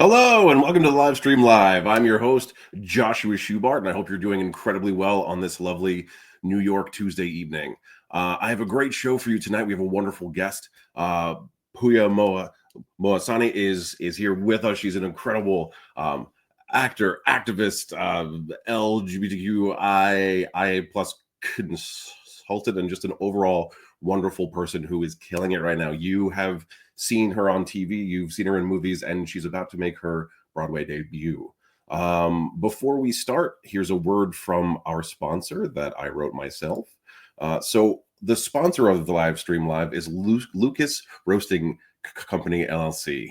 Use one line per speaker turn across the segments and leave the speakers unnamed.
Hello and welcome to the live stream live. I'm your host, Joshua Schubart, and I hope you're doing incredibly well on this lovely New York Tuesday evening. I have a great show for you tonight. We have a wonderful guest. Pooya Mohseni is here with us. She's an incredible actor, activist, LGBTQIA plus consultant, and just an overall wonderful person who is killing it right now. You have seen her on TV, you've seen her in movies, and she's about to make her Broadway debut. Before we start, here's a word from our sponsor that I wrote myself. So the sponsor of the live stream live is Lucas Roasting Company LLC.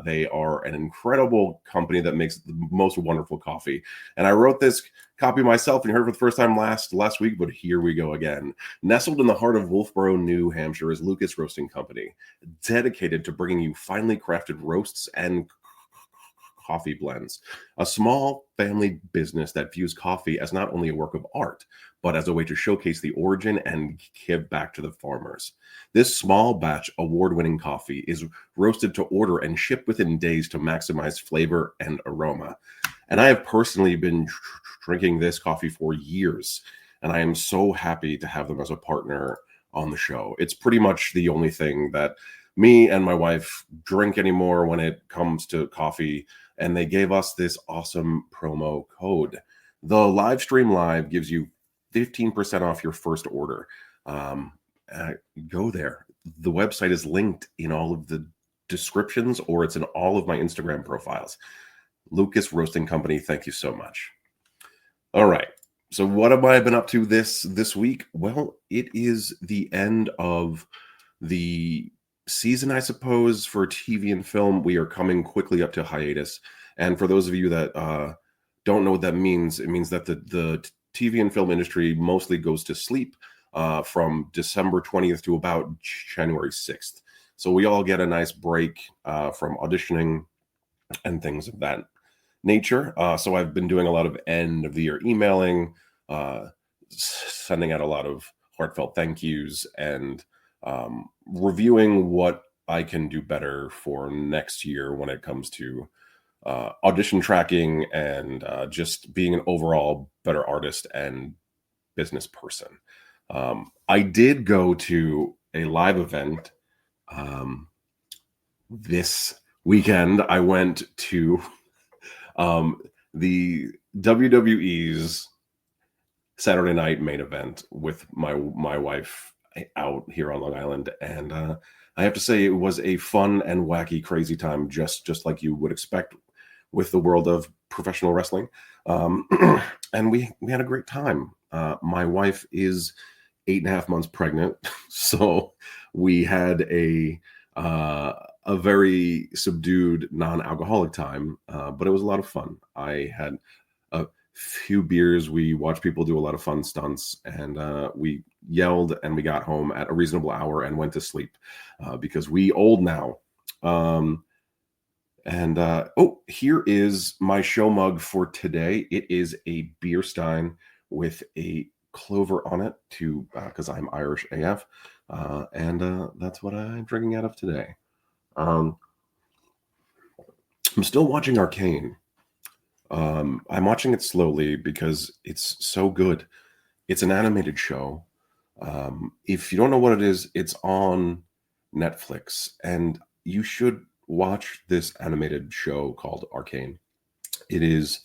They are an incredible company that makes the most wonderful coffee. And I wrote this copy myself and you heard it for the first time last week, but here we go again. Nestled in the heart of Wolfeboro, New Hampshire is Lucas Roasting Company, dedicated to bringing you finely crafted roasts and coffee blends. A small family business that views coffee as not only a work of art, but as a way to showcase the origin and give back to the farmers. This small batch award-winning coffee is roasted to order and shipped within days to maximize flavor and aroma. And I have personally been drinking this coffee for years, and I am so happy to have them as a partner on the show. It's pretty much the only thing that me and my wife drink anymore when it comes to coffee, and they gave us this awesome promo code. The live stream live gives you 15% off your first order. Go there. The website is linked in all of the descriptions, or it's in all of my Instagram profiles. Lucas Roasting Company, thank you so much. All right. So what have I been up to this week? Well, it is the end of the season, I suppose, for TV and film. We are coming quickly up to hiatus. And for those of you that don't know what that means, it means that the TV and film industry mostly goes to sleep from December 20th to about January 6th. So we all get a nice break from auditioning and things of that nature. So I've been doing a lot of end of the year emailing, sending out a lot of heartfelt thank yous, and reviewing what I can do better for next year when it comes to audition tracking and just being an overall better artist and business person. I did go to a live event this weekend. I went to the WWE's Saturday night main event with my wife out here on Long Island, and I have to say it was a fun and wacky, crazy time, just like you would expect with the world of professional wrestling. And we had a great time. My wife is 8.5 months pregnant, so we had a very subdued, non-alcoholic time, but it was a lot of fun. I had a few beers. We watched people do a lot of fun stunts, and we yelled, and we got home at a reasonable hour and went to sleep because we old now. Here is my show mug for today. It is a beer stein with a clover on it because I'm Irish AF, and that's what I'm drinking out of today. I'm still watching Arcane. I'm watching it slowly because it's so good. It's an animated show. If you don't know what it is, it's on Netflix, and you should watch this animated show called Arcane. It is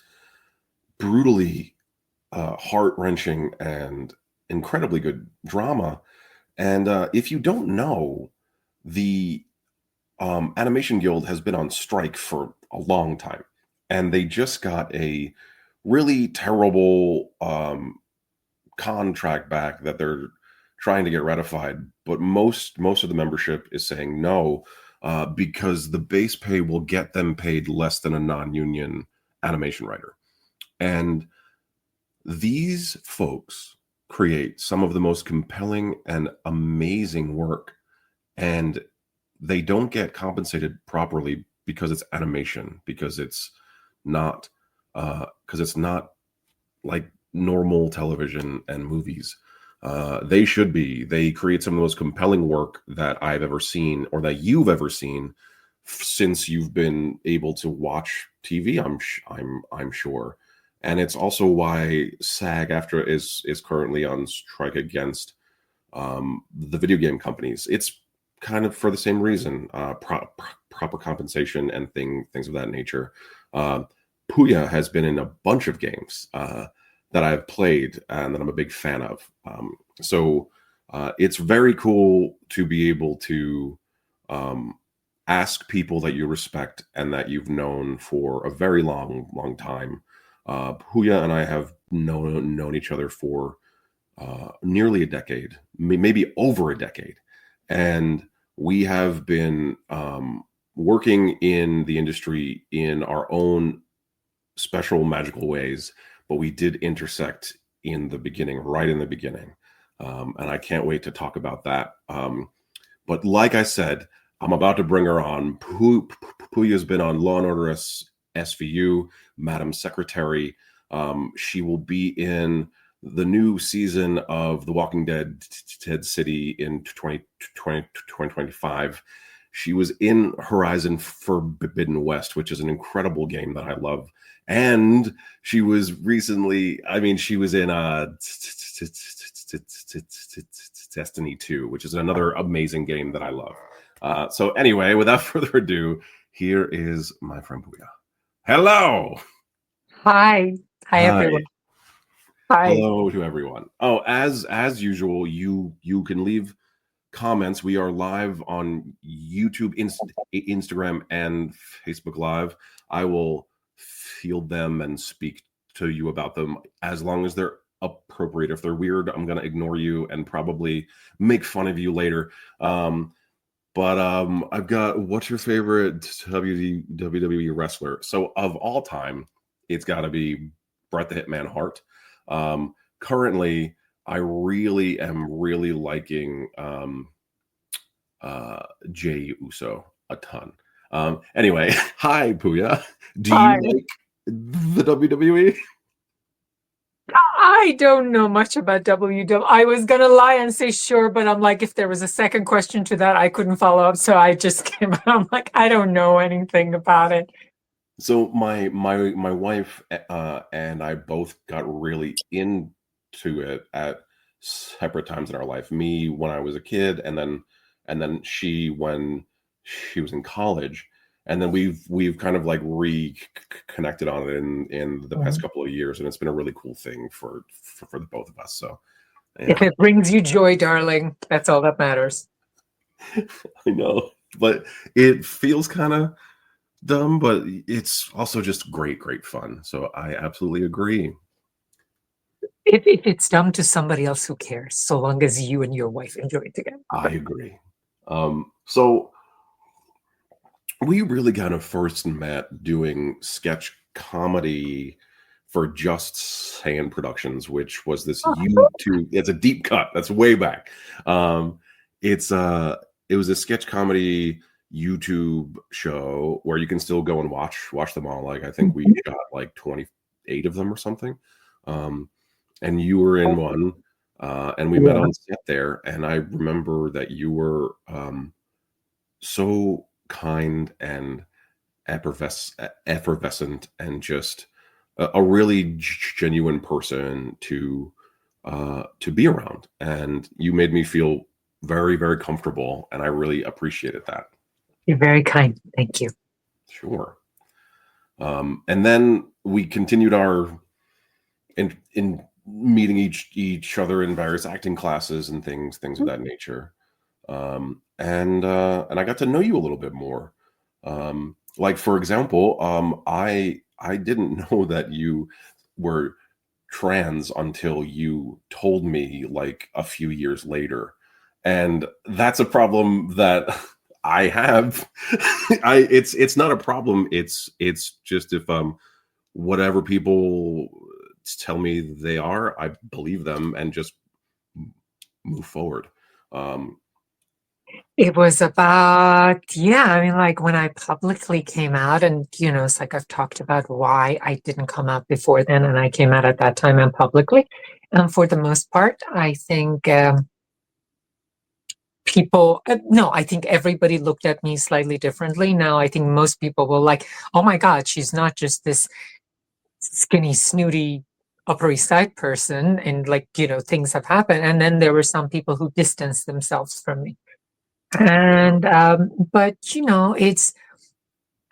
brutally heart-wrenching and incredibly good drama. And if you don't know, the Animation Guild has been on strike for a long time, and they just got a really terrible contract back that they're trying to get ratified. But most of the membership is saying no, because the base pay will get them paid less than a non-union animation writer. And these folks create some of the most compelling and amazing work, and they don't get compensated properly because it's animation, because it's not like normal television and movies. They should be. They create some of the most compelling work that I've ever seen, or that you've ever seen, since you've been able to watch TV. I'm sure, and it's also why SAG-AFTRA is currently on strike against the video game companies. It's kind of for the same reason, proper compensation and things of that nature. Pooya has been in a bunch of games that I've played and that I'm a big fan of. So it's very cool to be able to ask people that you respect and that you've known for a very long time. Pooya and I have known each other for nearly a decade, maybe over a decade. And we have been working in the industry in our own special magical ways, but we did intersect in the beginning, right in the beginning. And I can't wait to talk about that. But like I said, I'm about to bring her on. Pooya's been on Law & Order SVU, Madam Secretary. She will be in the new season of The Walking Dead, Dead City in 2025. She was in Horizon Forbidden West, which is an incredible game that I love. And she was recently, she was in Destiny 2, which is another amazing game that I love. So anyway, without further ado, here is my friend Pooya. Hello.
Hi. Hi, everyone. Hi.
Hello to everyone. Oh, as usual, you can leave comments. We are live on YouTube, Instagram, and Facebook Live. I will field them and speak to you about them as long as they're appropriate. If they're weird, I'm going to ignore you and probably make fun of you later. But I've got, what's your favorite WWE wrestler? So of all time, it's got to be Bret the Hitman Hart. Currently, I really am liking Jey Uso a ton. Anyway, hi Pooya. Do you like the WWE?
I don't know much about WWE. I was gonna lie and say sure, but I'm like, if there was a second question to that, I couldn't follow up, so I just came out. I'm like, I don't know anything about it.
So my wife and I both got really into it at separate times in our life. Me when I was a kid, and then she when she was in college, and then we've kind of like reconnected on it in the past couple of years, and it's been a really cool thing for the both of us. So
yeah. If it brings you joy, darling, that's all that matters.
I know, but it feels kind of dumb, but it's also just great fun. So I absolutely agree.
If it's dumb to somebody else, who cares? So long as you and your wife enjoy it together.
I agree. So we really kind of first met doing sketch comedy for Just Saying Productions, which was this YouTube. It's a deep cut. That's way back. It was a sketch comedy YouTube show where you can still go and watch them all. Like I think we shot like 28 of them or something. And you were in one, and we met on set there. And I remember that you were so kind and effervescent and just a really genuine person to be around. And you made me feel very, very comfortable, and I really appreciated that.
You're very kind. Thank you.
Sure. And then we continued our in meeting each other in various acting classes and things of that nature. And I got to know you a little bit more. Like for example, I didn't know that you were trans until you told me like a few years later, and that's a problem that I have. It's not a problem. It's just if whatever people tell me they are, I believe them and just move forward.
It was about, like when I publicly came out, and it's like I've talked about why I didn't come out before then, and I came out at that time and publicly. And for the most part, I think people, no, I think everybody looked at me slightly differently. Now I think most people were like, oh my God, she's not just this skinny, snooty Upper East Side person, and like, things have happened. And then there were some people who distanced themselves from me. And but it's,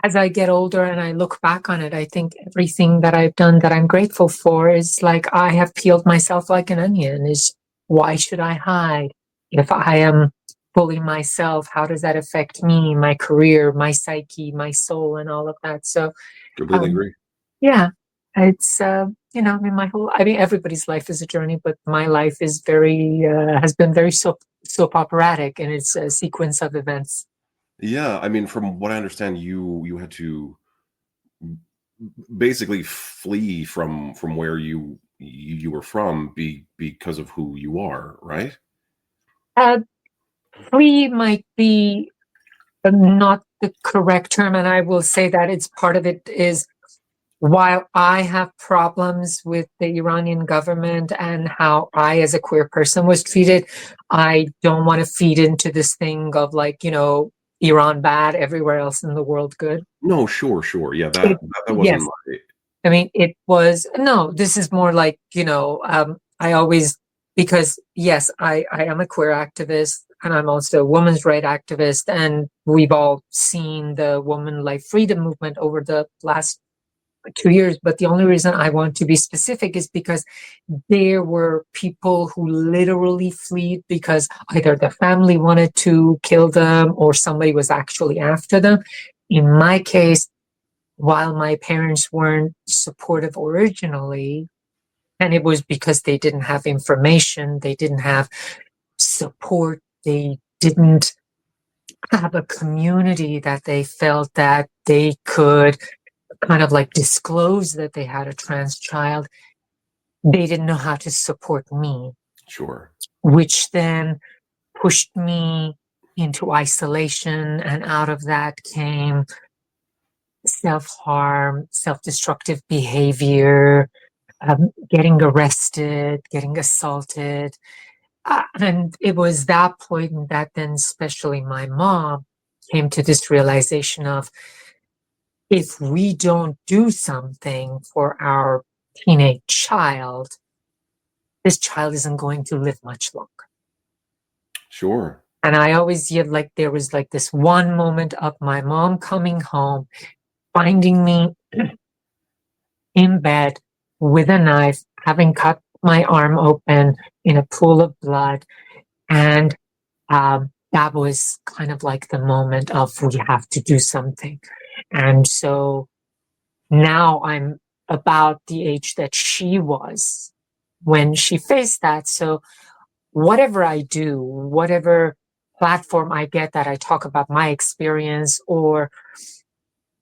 as I get older and I look back on it, I think everything that I've done that I'm grateful for is like I have peeled myself like an onion. Is why should I hide? If I am fully myself, how does that affect me, my career, my psyche, my soul, and all of that? So
Completely
um,
agree.
yeah, it's I mean, everybody's life is a journey, but my life is has been very soap operatic in its sequence of events.
Yeah, I mean, from what I understand, you had to basically flee from where you were from because of who you are, right?
Uh, Free might be not the correct term, and I will say that it's part of it is, while I have problems with the Iranian government and how I, as a queer person, was treated, I don't want to feed into this thing of like, Iran bad, everywhere else in the world good.
No, sure. Yeah,
It,
that wasn't
yes, I mean, it was, no, this is more like, I always, because yes, I am a queer activist and I'm also a women's rights activist. And we've all seen the woman life freedom movement over the last 2 years. But the only reason I want to be specific is because there were people who literally fled because either their family wanted to kill them or somebody was actually after them. In my case, while my parents weren't supportive originally, and it was because they didn't have information, they didn't have support, they didn't have a community that they felt that they could kind of like disclose that they had a trans child, they didn't know how to support me,
sure.
which then pushed me into isolation. And out of that came self harm, self destructive behavior, getting arrested, getting assaulted. And it was that point that then, especially my mom, came to this realization of, if we don't do something for our teenage child, this child isn't going to live much longer.
Sure.
And I always yet like there was like this one moment of my mom coming home, finding me in bed with a knife, having cut my arm open in a pool of blood. And that was kind of like the moment of, we have to do something. And so now I'm about the age that she was when she faced that. So whatever I do, whatever platform I get that I talk about my experience, or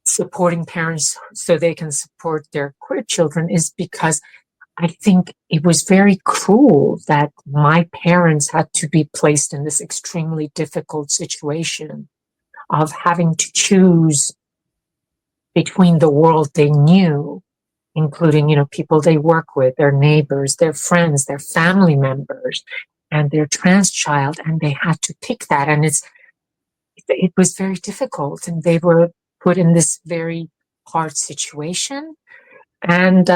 supporting parents so they can support their queer children, is because I think it was very cruel that my parents had to be placed in this extremely difficult situation of having to choose between the world they knew, including, people they work with, their neighbors, their friends, their family members, and their trans child. And they had to pick that. And it was very difficult. And they were put in this very hard situation. And,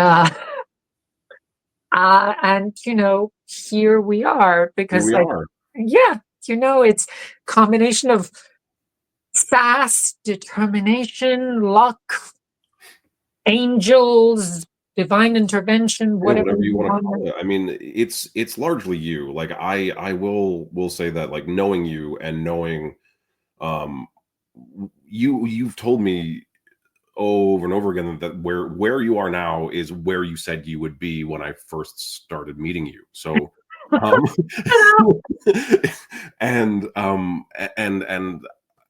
here we are,
Here
because
we
like,
are.
yeah, it's combination of sass, determination, luck, angels, divine intervention,
Yeah,
whatever
whatever you
you
want to
want.
call it. I mean, it's largely you. Like I will say that, like, knowing you and knowing um you've told me over and over again that where you are now is where you said you would be when I first started meeting you. So um and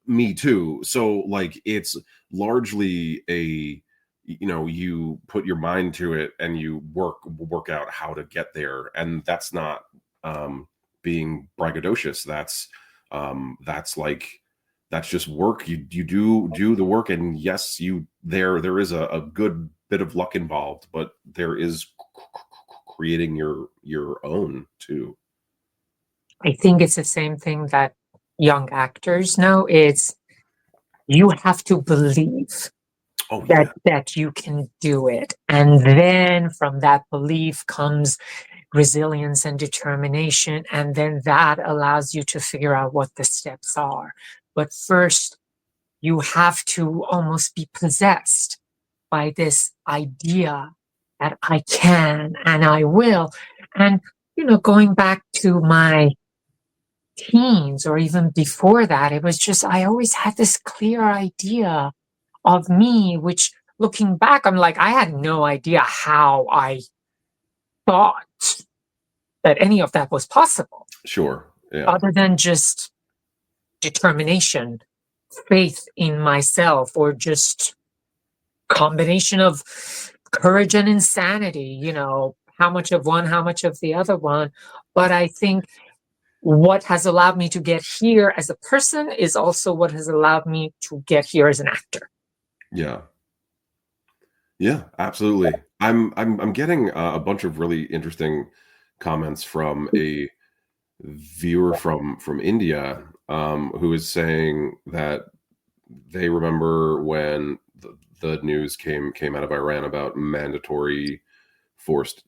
me too. So like it's largely a, you put your mind to it and you work out how to get there, and that's not being braggadocious. That's like, that's just work. You do the work, and yes, there is a good bit of luck involved, but there is creating your own too.
I think it's the same thing that young actors know, it's you have to believe
Oh
that
yeah.
you can do it. And then from that belief comes resilience and determination. And then that allows you to figure out what the steps are. But first, you have to almost be possessed by this idea that I can and I will. And, going back to my teens or even before that, it was just, I always had this clear idea of me, which looking back, I'm like, I had no idea how I thought that any of that was possible,
Sure. Yeah.
other than just determination, faith in myself, or just combination of courage and insanity, how much of one, how much of the other one. But I think what has allowed me to get here as a person is also what has allowed me to get here as an actor.
Yeah. Yeah, absolutely. I'm getting a bunch of really interesting comments from a viewer from India, who is saying that they remember when the news came out of Iran about mandatory forced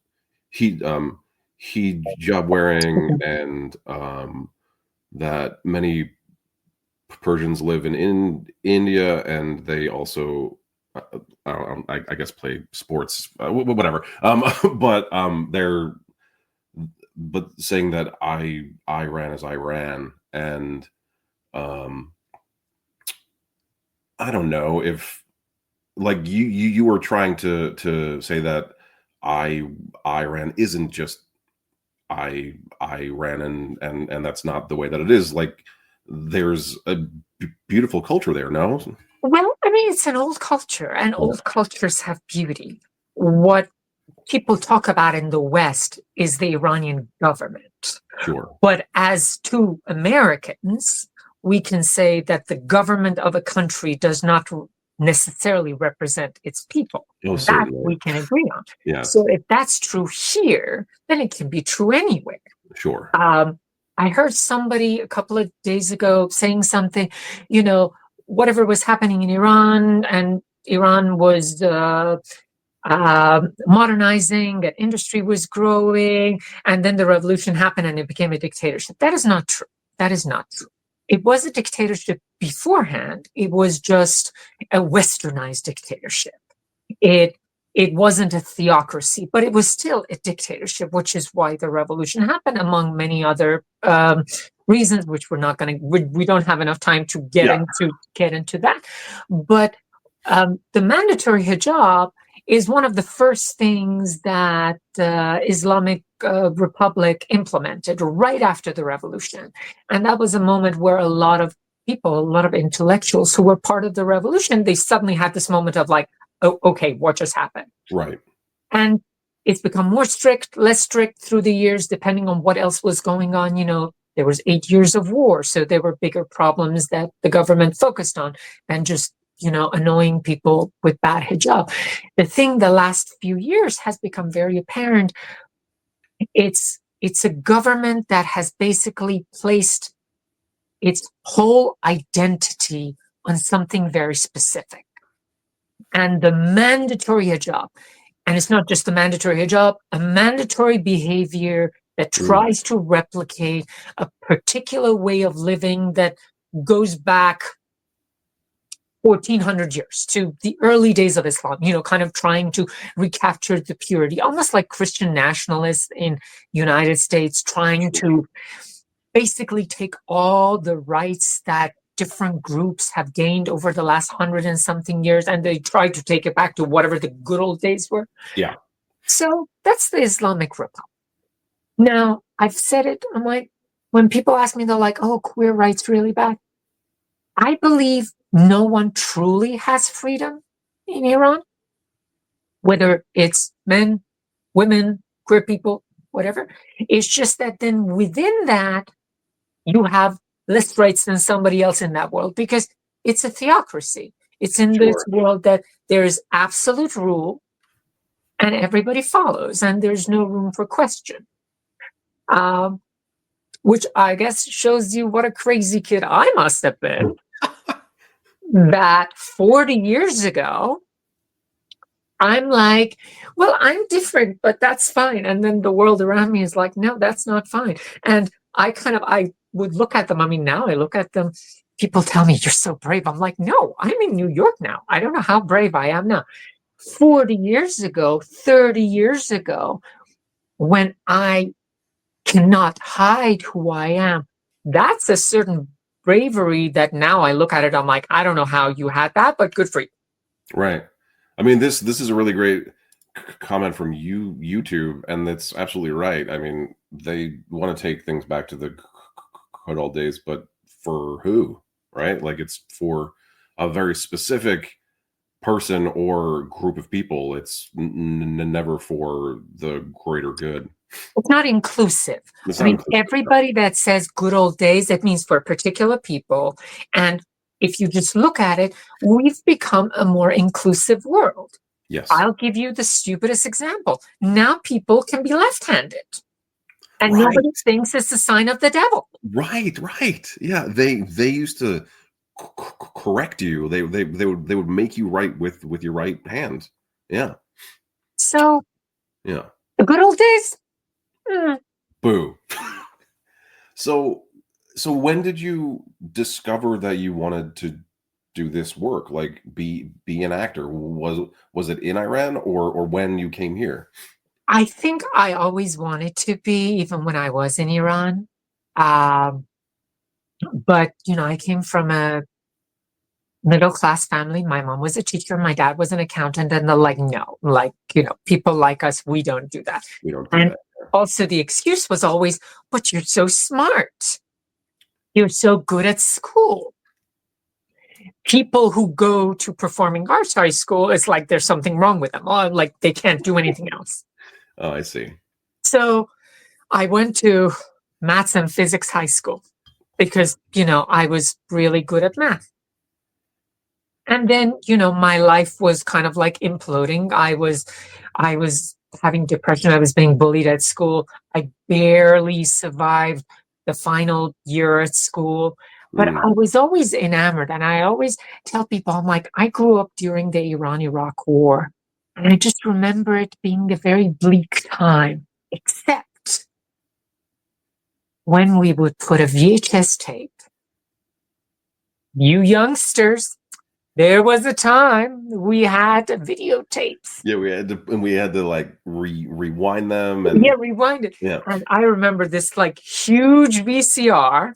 heat hijab wearing, and that many Persians live in India, and they also I guess play sports, whatever. But they're saying that I ran as I ran, and um, I don't know if, like, you were trying to say that I I ran isn't just I ran, and that's not the way that it is. Like, there's a beautiful culture there. No.
Well, I mean, it's an old culture, and
Yeah,
old cultures have beauty. What people talk about in the West is the Iranian government.
sure.
But as two Americans, we can say that the government of a country does not necessarily represent its people.
Oh,
That
certainly.
we can agree on.
Yes.
So if that's true here, then it can be true anywhere.
Sure.
I heard somebody a couple of days ago saying something, you know, whatever was happening in Iran, and Iran was modernizing, and industry was growing, and then the revolution happened and it became a dictatorship. That is not true. That is not true. It was a dictatorship beforehand. It was just a westernized dictatorship. It it wasn't a theocracy, but it was still a dictatorship, which is why the revolution happened, among many other reasons, which we're not going to. We don't have enough time to
Yeah.
get into that. But the mandatory hijab is one of the first things that Islamic Republic implemented right after the revolution, and that was a moment where a lot of people, a lot of intellectuals who were part of the revolution, they suddenly had this moment of like, oh, okay, what just happened?
Right.
And it's become more strict, less strict through the years, depending on what else was going on. There was 8 years of war, so there were bigger problems that the government focused on than just, annoying people with bad hijab. The thing the last few years has become very apparent. It's a government that has basically placed its whole identity on something very specific. And the mandatory hijab, and it's not just the mandatory hijab, a mandatory behavior that tries to replicate a particular way of living that goes back 1400 years to the early days of Islam, kind of trying to recapture the purity, almost like Christian nationalists in United States trying to basically take all the rights that different groups have gained over the last 100 and something years, and they try to take it back to whatever the good old days were.
Yeah.
So that's the Islamic Republic. Now, I've said it, I'm like, when people ask me, they're like, oh, queer rights really bad. I believe no one truly has freedom in Iran, whether it's men, women, queer people, whatever. It's just that then within that, you have less rights than somebody else in that world, because it's a theocracy. It's in this world that there is absolute rule and everybody follows, and there's no room for question. which I guess shows you what a crazy kid I must have been. That 40 years ago, I'm like, well, I'm different, but that's fine. And then the world around me is like, no, that's not fine. And I would look at them. I mean, now I look at them. People tell me, you're so brave. I'm like, no, I'm in New York now. I don't know how brave I am now. 40 years ago, 30 years ago, when I cannot hide who I am, that's a certain bravery that now I look at it, I'm like, I don't know how you had that, but good for you.
Right. I mean, this is a really great comment from YouTube, and that's absolutely right. I mean, they want to take things back to the good old days, but for who, right? Like, it's for a very specific person or group of people. It's never for the greater good.
It's not inclusive.
It's
I
not
mean,
inclusive.
everybody that says good old days, that means for particular people. And if you just look at it, we've become a more inclusive world.
Yes.
I'll give you the stupidest example. Now people can be left-handed. And
Right.
nobody thinks it's a sign of the devil.
Right. Yeah. They used to correct you. They would make you write with your right hand. Yeah.
So
Yeah.
the good old days.
Boo. So when did you discover that you wanted to do this work, like be an actor? Was it in Iran or when you came here?
I think I always wanted to be, even when I was in Iran. But, I came from a middle-class family. My mom was a teacher, my dad was an accountant, and they're like, no, like, people like us, we don't do that.
We don't do
And
that.
also the excuse was always, but you're so smart. You're so good at school. People who go to performing arts high school, it's like there's something wrong with them. Or like they can't do anything else.
Oh, I see.
So I went to maths and physics high school because, I was really good at math. And then, my life was kind of like imploding. I was having depression. I was being bullied at school. I barely survived the final year at school. But I was always enamored. And I always tell people, I'm like, I grew up during the Iran-Iraq War. And I just remember it being a very bleak time, except when we would put a VHS tape. You youngsters, there was a time we had videotapes.
Yeah, we had to like rewind them and
rewind it.
Yeah.
And I remember this like huge VCR,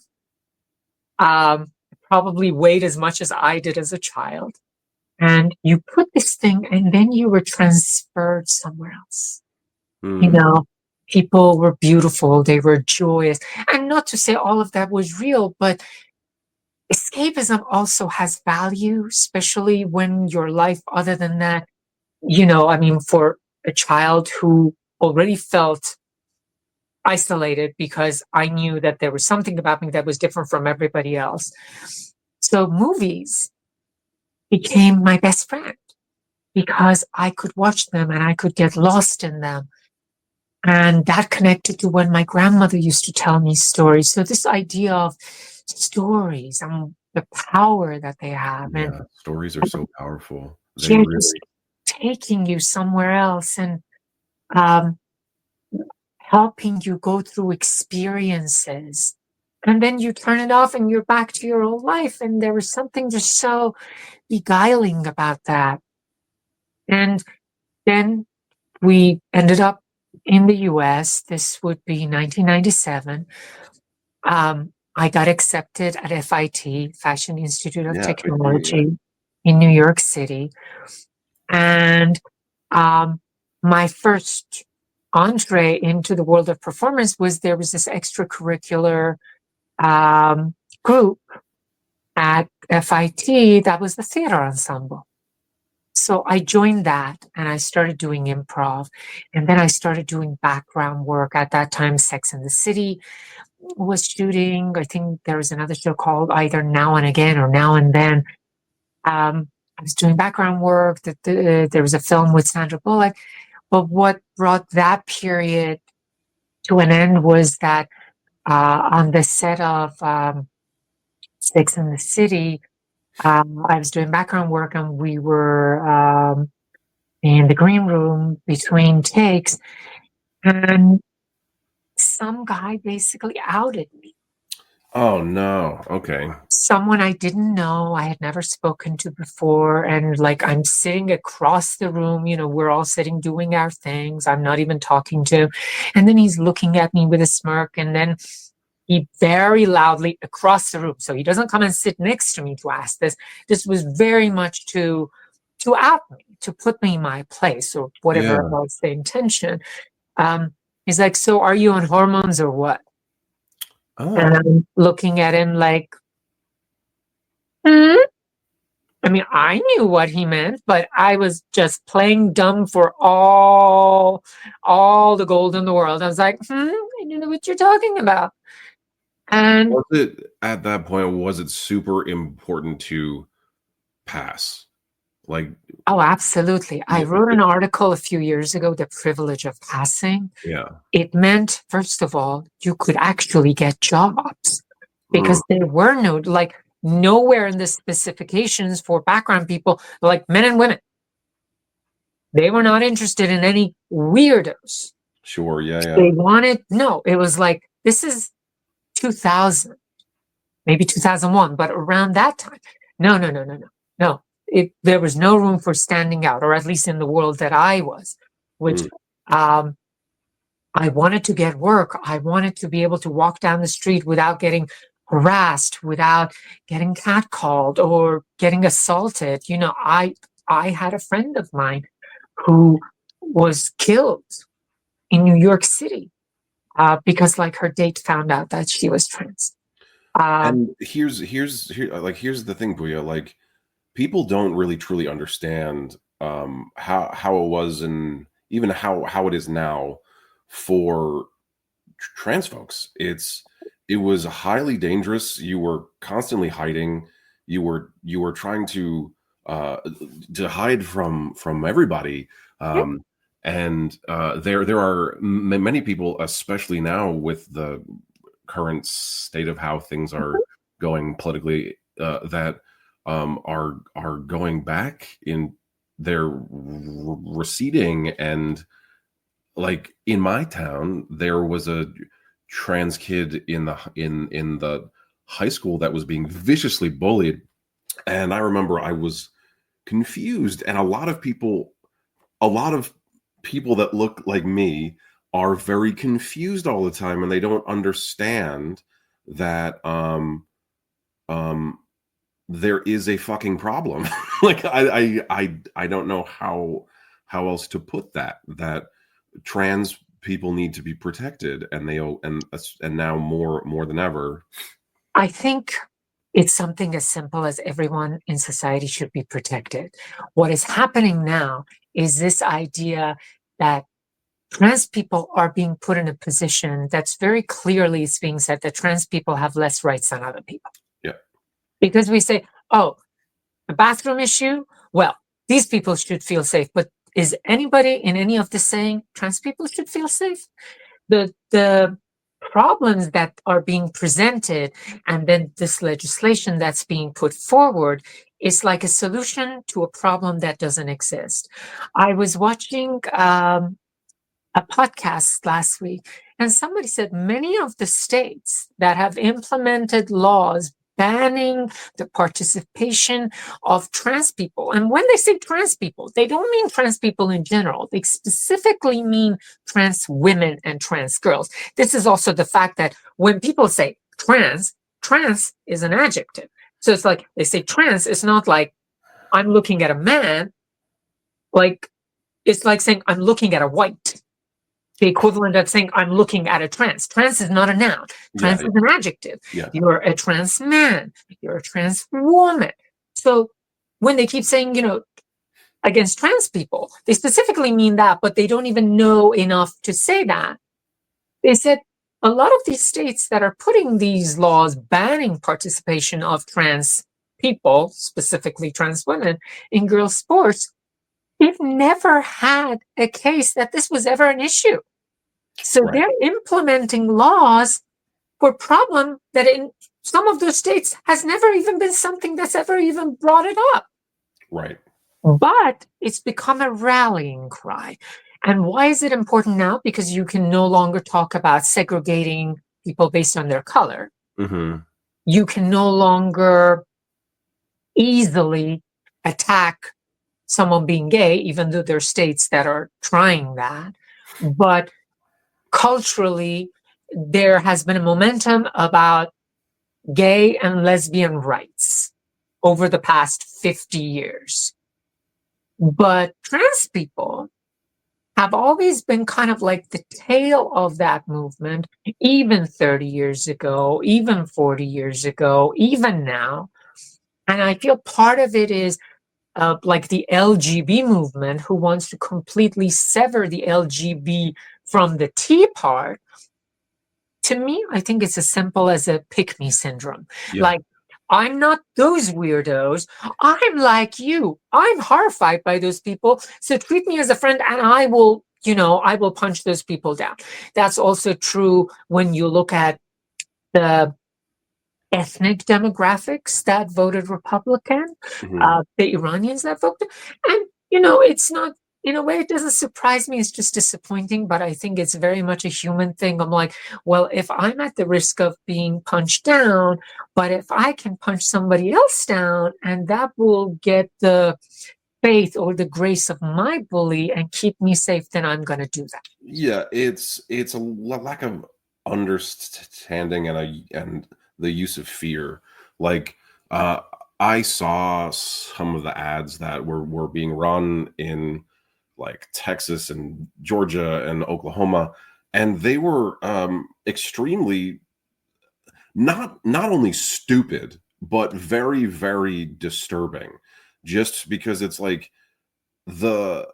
probably weighed as much as I did as a child. And you put this thing and then you were transferred somewhere else. People were beautiful, they were joyous. And not to say all of that was real, but escapism also has value, especially when your life, other than that, for a child who already felt isolated because I knew that there was something about me that was different from everybody else. So movies became my best friend because I could watch them and I could get lost in them. And that connected to when my grandmother used to tell me stories. So this idea of stories and the power that they have.
Yeah,
and
stories are so powerful.
They really just taking you somewhere else and helping you go through experiences. And then you turn it off and you're back to your old life. And there was something just so beguiling about that. And then we ended up in the US. This would be 1997. I got accepted at FIT, Fashion Institute of Technology, in New York City. And my first entree into the world of performance was there was this extracurricular group at FIT that was the theater ensemble. So I joined that and I started doing improv. And then I started doing background work. At that time, Sex and the City was shooting. I think there was another show called either Now and Again or Now and Then. I was doing background work. There was a film with Sandra Bullock. But what brought that period to an end was that on the set of Sex and the City. I was doing background work, and we were in the green room between takes, and some guy basically outed me.
Oh no. Okay.
Someone I didn't know, I had never spoken to before. And like, I'm sitting across the room, we're all sitting doing our things. I'm not even talking to. And then he's looking at me with a smirk. And then he very loudly across the room. So he doesn't come and sit next to me to ask this. This was very much to out me, to put me in my place, or whatever
Yeah.
was the intention. He's like, so are you on hormones or what? And
Oh.
I'm looking at him like, hmm? I mean, I knew what he meant, but I was just playing dumb for all the gold in the world. I was like, I don't know what you're talking about. And
Was it at that point, was it super important to pass? Like,
oh, absolutely. I
yeah,
wrote an article a few years ago, The Privilege of Passing.
yeah.
It meant, first of all, you could actually get jobs because
Mm,
there were nowhere in the specifications for background people, like men and women. They were not interested in any weirdos.
sure. Yeah.
They wanted, no, it was like, this is 2000, maybe 2001, but around that time. No. There was no room for standing out, or at least in the world that I was, which
Mm,
I wanted to get work. I wanted to be able to walk down the street without getting harassed, without getting catcalled or getting assaulted. I had a friend of mine who was killed in New York City because like her date found out that she was trans.
and here's the thing, Booyah. Like, people don't really truly understand how it was, and even how it is now for trans folks. It was highly dangerous. You were constantly hiding. You were trying to hide from everybody. Um, and there are many people, especially now with the current state of how things are going politically, that are going back in their receding. And like in my town, there was a trans kid in the high school that was being viciously bullied, and I remember I was confused. And a lot of people that look like me are very confused all the time, and they don't understand that there is a fucking problem. Like, I don't know how else to put that trans people need to be protected, and now more than ever.
I think it's something as simple as everyone in society should be protected. What is happening now is this idea that trans people are being put in a position that's very clearly, it's being said that trans people have less rights than other people.
Yeah.
Because we say, oh, the bathroom issue, well, these people should feel safe. But is anybody in any of this saying trans people should feel safe? The problems that are being presented, and then this legislation that's being put forward, is like a solution to a problem that doesn't exist. I was watching a podcast last week, and somebody said many of the states that have implemented laws banning the participation of trans people. And when they say trans people, they don't mean trans people in general. They specifically mean trans women and trans girls. This is also the fact that when people say trans is an adjective. So it's like they say trans, it's not like I'm looking at a man, like it's like saying I'm looking at a white. The equivalent of saying I'm looking at a trans. Trans is not a noun. Trans is an adjective.
Yeah.
You're a trans man. You're a trans woman. So when they keep saying, against trans people, they specifically mean that, but they don't even know enough to say that. They said a lot of these states that are putting these laws banning participation of trans people, specifically trans women, in girls' sports, they've never had a case that this was ever an issue. So
Right.
they're implementing laws for a problem that in some of those states has never even been something that's ever even brought it up.
Right.
But it's become a rallying cry. And why is it important now? Because you can no longer talk about segregating people based on their color.
Mm-hmm.
You can no longer easily attack someone being gay, even though there are states that are trying that. But culturally, there has been a momentum about gay and lesbian rights over the past 50 years. But trans people have always been kind of like the tail of that movement, even 30 years ago, even 40 years ago, even now. And I feel part of it is like the LGB movement, who wants to completely sever the LGB from the T part. To me, I think it's as simple as a pick-me syndrome.
Yeah.
Like, I'm not those weirdos. I'm like you. I'm horrified by those people. So treat me as a friend and I will, I will punch those people down. That's also true when you look at the ethnic demographics that voted Republican,
Mm-hmm.
the Iranians that voted. And, it's not, in a way, it doesn't surprise me. It's just disappointing, but I think it's very much a human thing. I'm like, well, if I'm at the risk of being punched down, but if I can punch somebody else down and that will get the faith or the grace of my bully and keep me safe, then I'm going to do that.
Yeah, it's a lack of understanding and the use of fear. Like, I saw some of the ads that were being run in like Texas and Georgia and Oklahoma, and they were extremely not only stupid but very, very disturbing. Just because it's like the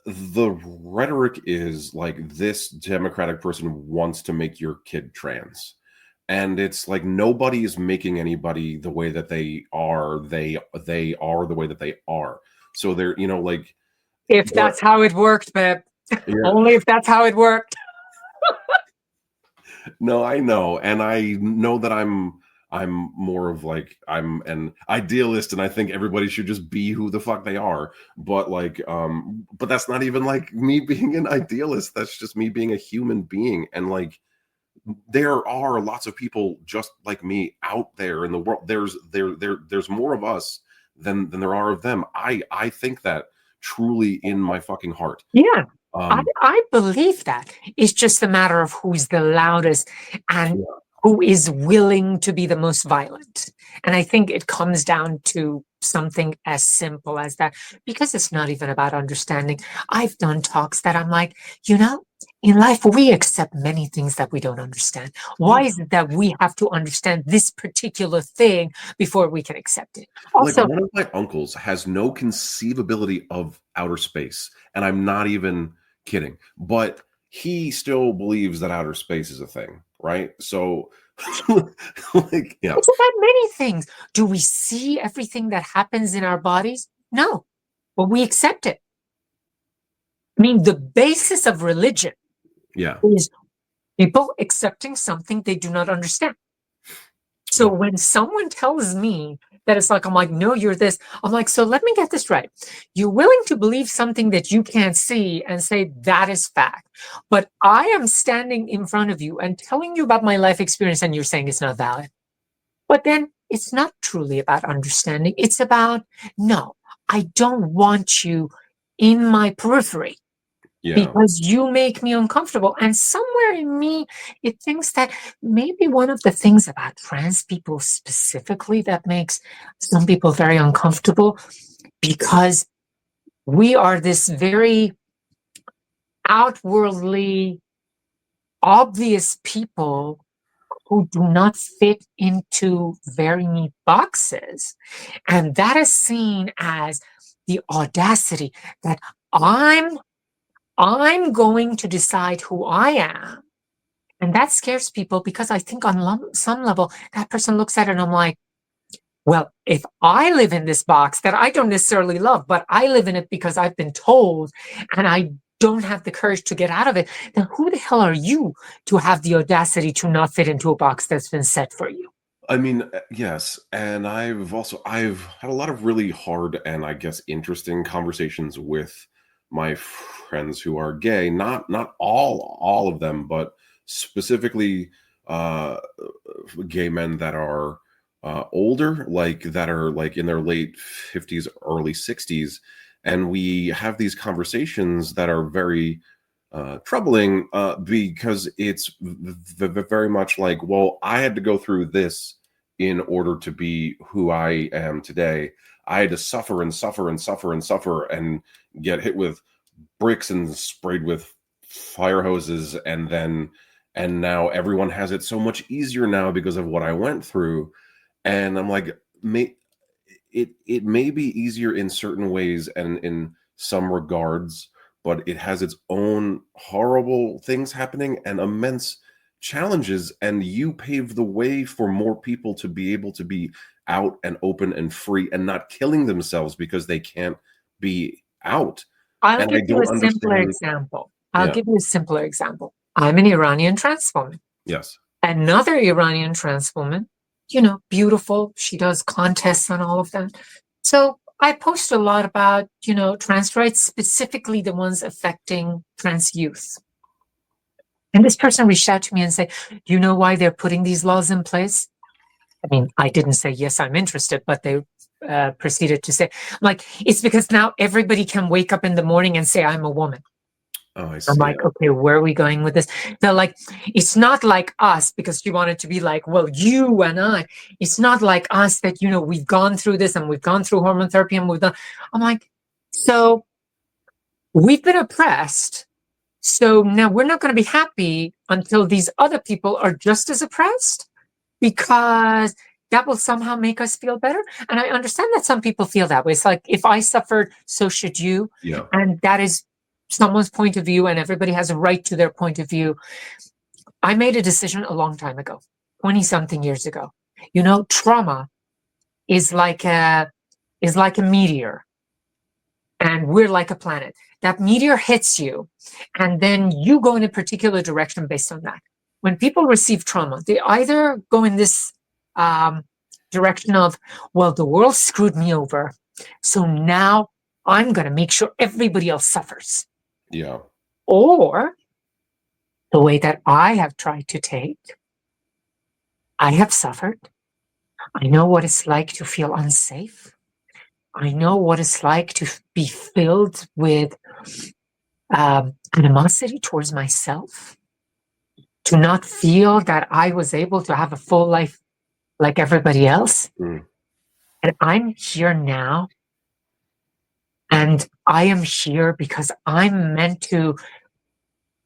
rhetoric is like, this Democratic person wants to make your kid trans. And it's like, nobody is making anybody the way that they are. They are the way that they are. So they're, like,
If
but
that's how it worked, but
yeah,
only if that's how it worked.
no, I know. And I know that I'm more of like, I'm an idealist and I think everybody should just be who the fuck they are. But like, but that's not even like me being an idealist. That's just me being a human being. And like, there are lots of people just like me out there in the world. There's more of us than there are of them. I think that truly in my fucking heart.
Yeah.
Um,
I believe that. It's just a matter of who's the loudest and
yeah.
who is willing to be the most violent. And I think it comes down to something as simple as that, because it's not even about understanding. I've done talks that I'm like, in life, we accept many things that we don't understand. Why is it that we have to understand this particular thing before we can accept it?
Like,
Also,
one of my uncles has no conceivability of outer space, and I'm not even kidding. But he still believes that outer space is a thing, right? So, like, yeah,
it's about many things. Do we see everything that happens in our bodies? No, but we accept it. I mean, the basis of religion
yeah,
is people accepting something they do not understand. So
yeah.
when someone tells me that it's like, I'm like, no, you're this. I'm like, so let me get this right. You're willing to believe something that you can't see and say that is fact. But I am standing in front of you and telling you about my life experience and you're saying it's not valid. But then it's not truly about understanding. It's about, no, I don't want you in my periphery
Yeah.
because you make me uncomfortable. And somewhere in me, it thinks that maybe one of the things about trans people specifically that makes some people very uncomfortable, because we are this very outwardly obvious people who do not fit into very neat boxes. And that is seen as the audacity that I'm going to decide who I am. And that scares people because I think on some level, that person looks at it and I'm like, well, if I live in this box that I don't necessarily love, but I live in it because I've been told and I don't have the courage to get out of it, then who the hell are you to have the audacity to not fit into a box that's been set for you?
I mean, yes, and I've had a lot of really hard and I guess interesting conversations with my friends who are gay. Not all of them, but specifically uh, gay men that are older, like that are like in their late 50s, early 60s, and we have these conversations that are very troubling because it's very much like, well, I had to go through this in order to be who I am today. I had to suffer and suffer and suffer and suffer and get hit with bricks and sprayed with fire hoses, and now everyone has it so much easier now because of what I went through. And I'm like, it may be easier in certain ways and in some regards, but it has its own horrible things happening and immense challenges. And you pave the way for more people to be able to be out and open and free and not killing themselves because they can't be out.
I'll
And I
give you a
don't
simpler
understand.
example.
Yeah.
I'm an Iranian trans woman.
Yes.
Another Iranian trans woman, beautiful. She does contests and all of that. So I post a lot about, trans rights, specifically the ones affecting trans youth. And this person reached out to me and said, "Do you know why they're putting these laws in place?" I mean, I didn't say, yes, I'm interested, but they proceeded to say, like, it's because now everybody can wake up in the morning and say, I'm a woman.
Oh, I
I'm
see.
like, okay, where are we going with this? They're like, it's not like us, because she wanted to be like, well, you and I. It's not like us that, we've gone through this and we've gone through hormone therapy and we've done. I'm like, so we've been oppressed. So now we're not going to be happy until these other people are just as oppressed, because that will somehow make us feel better. And I understand that some people feel that way. It's like, if I suffered, so should you.
Yeah.
And that is someone's point of view, and everybody has a right to their point of view. I made a decision a long time ago, 20 something years ago. Trauma is like a meteor, and we're like a planet. That meteor hits you, and then you go in a particular direction based on that. When people receive trauma, they either go in this direction of, well, the world screwed me over, so now I'm going to make sure everybody else suffers.
Yeah.
Or the way that I have tried to take, I have suffered. I know what it's like to feel unsafe. I know what it's like to be filled with animosity towards myself, to not feel that I was able to have a full life like everybody else.
Mm.
And I'm here now. And I am here because I'm meant to.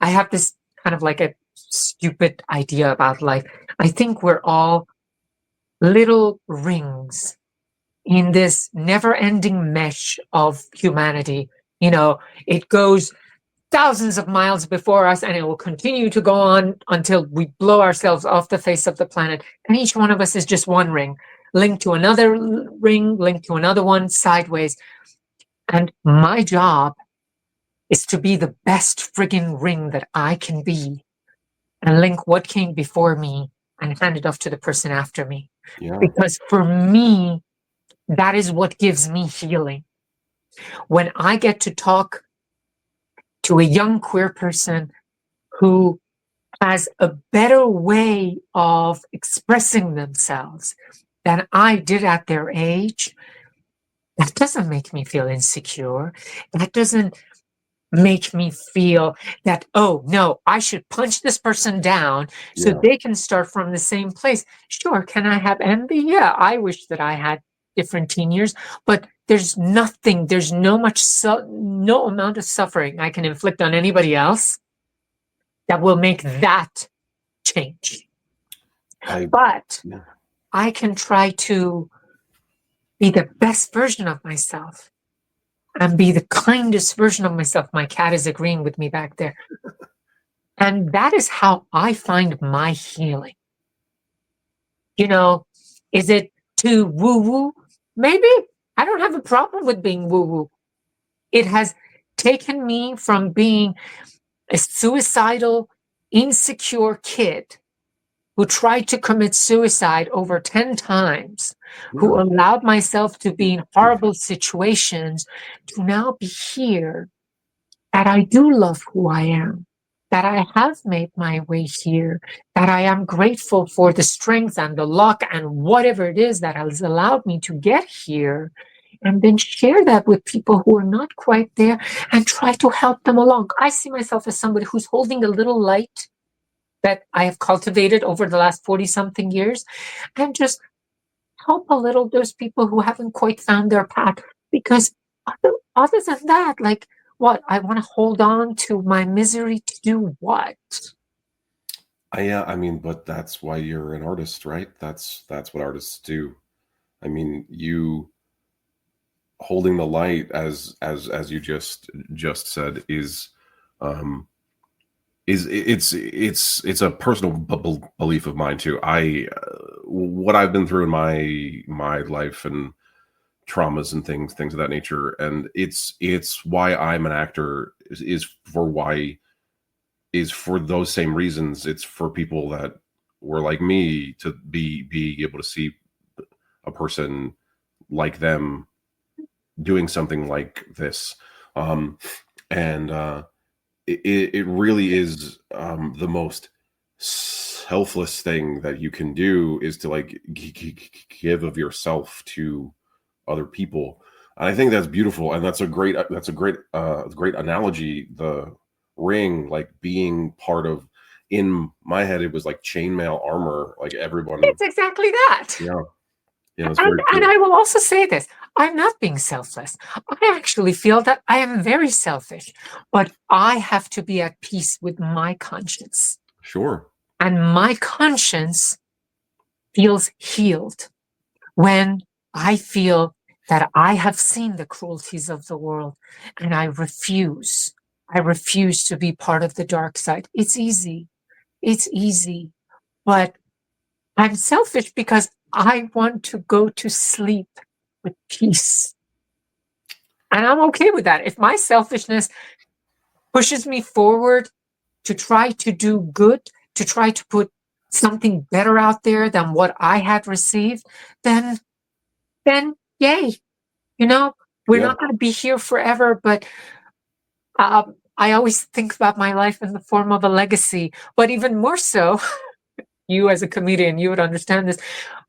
I have this kind of like a stupid idea about life. I think we're all little rings in this never-ending mesh of humanity. It goes thousands of miles before us, and it will continue to go on until we blow ourselves off the face of the planet. And each one of us is just one ring, linked to another ring, linked to another one, sideways. And my job is to be the best friggin' ring that I can be, and link what came before me and hand it off to the person after me.
Yeah.
Because for me, that is what gives me healing. When I get to talk to a young queer person who has a better way of expressing themselves than I did at their age, that doesn't make me feel insecure. That doesn't make me feel that, oh no, I should punch this person down so
Yeah.
they can start from the same place. Sure, can I have envy? Yeah, I wish that I had different teen years, but there's no amount of suffering I can inflict on anybody else that will make that change. But
Yeah.
I can try to be the best version of myself and be the kindest version of myself. My cat is agreeing with me back there. And that is how I find my healing. Is it too woo-woo? Maybe. I don't have a problem with being woo-woo. It has taken me from being a suicidal, insecure kid who tried to commit suicide over 10 times, who
Yeah.
allowed myself to be in horrible situations, to now be here, that I do love who I am, that I have made my way here, that I am grateful for the strength and the luck and whatever it is that has allowed me to get here, and then share that with people who are not quite there and try to help them along. I see myself as somebody who's holding a little light that I have cultivated over the last 40 something years, and just help a little those people who haven't quite found their path. Because other than that, like, what? I want to hold on to my misery to do what?
Yeah, I mean, but that's why you're an artist, right? That's what artists do. I mean, you holding the light, as you just said, um it's a personal belief of mine too. What I've been through in my life and traumas and things of that nature, and it's why I'm an actor, is for those same reasons. It's for people that were like me to be able to see a person like them doing something like this. And it really is, the most selfless thing that you can do, is to like give of yourself to other people. And I think that's beautiful, and that's a great analogy. The ring, like being part of, in my head it was like chainmail armor, like everyone.
It's exactly that.
Yeah, yeah, it's
And,
very
and
cool.
I will also say this, I'm not being selfless. I actually feel that I am very selfish, but I have to be at peace with my conscience.
Sure.
And my conscience feels healed when I feel that I have seen the cruelties of the world, and I refuse. I refuse to be part of the dark side. It's easy. It's easy. But I'm selfish because I want to go to sleep with peace. And I'm okay with that. If my selfishness pushes me forward to try to do good, to try to put something better out there than what I had received, then yay. You know, we're
Yeah.
not going to be here forever, but I always think about my life in the form of a legacy. But even more so, you as a comedian, you would understand this.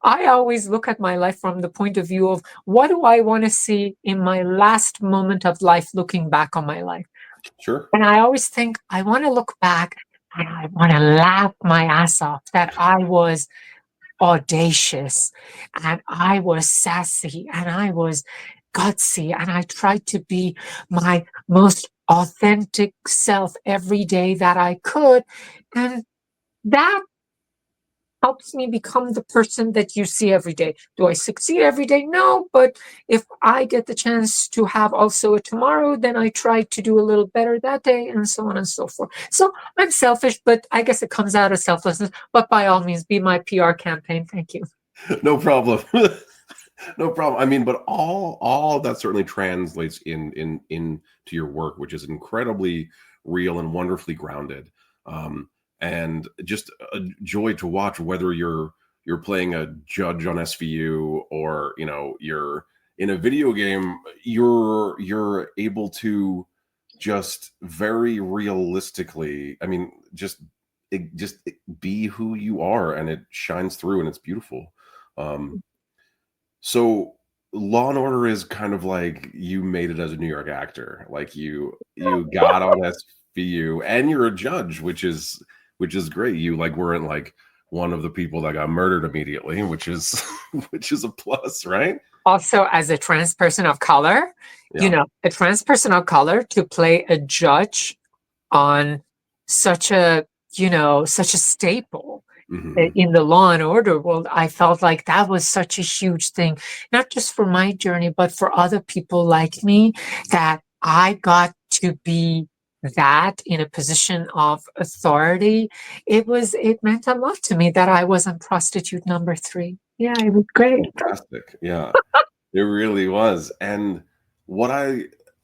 I always look at my life from the point of view of, what do I want to see in my last moment of life looking back on my life?
Sure.
And I always think, I want to look back and I want to laugh my ass off that I was audacious and I was sassy and I was gutsy and I tried to be my most authentic self every day that I could. And that helps me become the person that you see every day. Do I succeed every day? No, but if I get the chance to have also a tomorrow, then I try to do a little better that day, and so on and so forth. So I'm selfish, but I guess it comes out of selflessness. But by all means, be my PR campaign. Thank you.
No problem. No problem. I mean, but all that certainly translates into your work, which is incredibly real and wonderfully grounded, and just a joy to watch. Whether you're playing a judge on SVU, or you're in a video game, you're able to just very realistically, I mean, just be who you are, and it shines through, and it's beautiful. So Law and Order is kind of like, you made it as a New York actor. Like you got on SVU, and you're a judge, which is great. You like weren't like one of the people that got murdered immediately, which is which is a plus, right?
Also, as a trans person of color,
Yeah.
a trans person of color to play a judge on such a, such a staple
Hmm.
in the law and order world, I felt like that was such a huge thing, not just for my journey, but for other people like me, that I got to be that in a position of authority. It meant a lot to me that I wasn't prostitute number three. Yeah, it was great.
Fantastic. Yeah, it really was. And what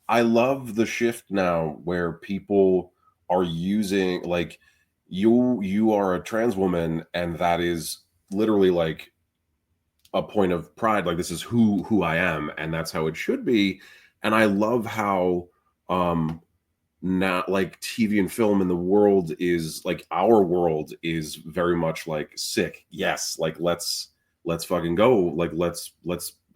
I love the shift now where people are using, like, you are a trans woman, and that is literally like a point of pride. Like, this is who I am, and that's how it should be. And I love how now, like, TV and film in the world is like, our world is very much like, sick, yes, like, let's fucking go, like, let's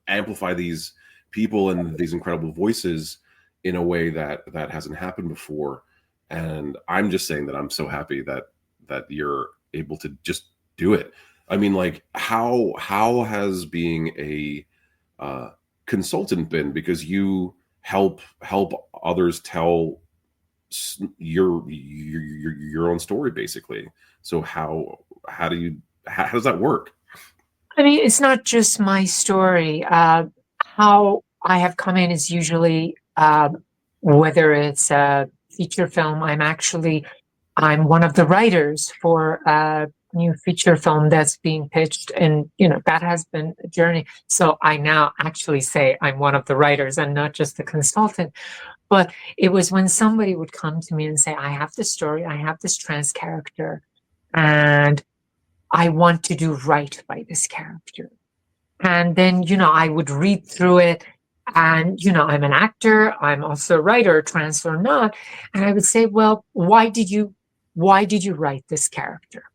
amplify these people and these incredible voices in a way that hasn't happened before. And I'm just saying that I'm so happy that you're able to just do it. I mean, like, how has being a consultant been? Because you help others tell your own story, basically. So how do you how does that work?
I mean, it's not just my story. How I have come in is usually, whether it's a feature film, I'm one of the writers for a new feature film that's being pitched, and that has been a journey. So I now actually say I'm one of the writers and not just the consultant. But it was when somebody would come to me and say, I have this story, I have this trans character, and I want to do right by this character. And then, I would read through it, and, I'm an actor, I'm also a writer, trans or not. And I would say, well, why did you write this character?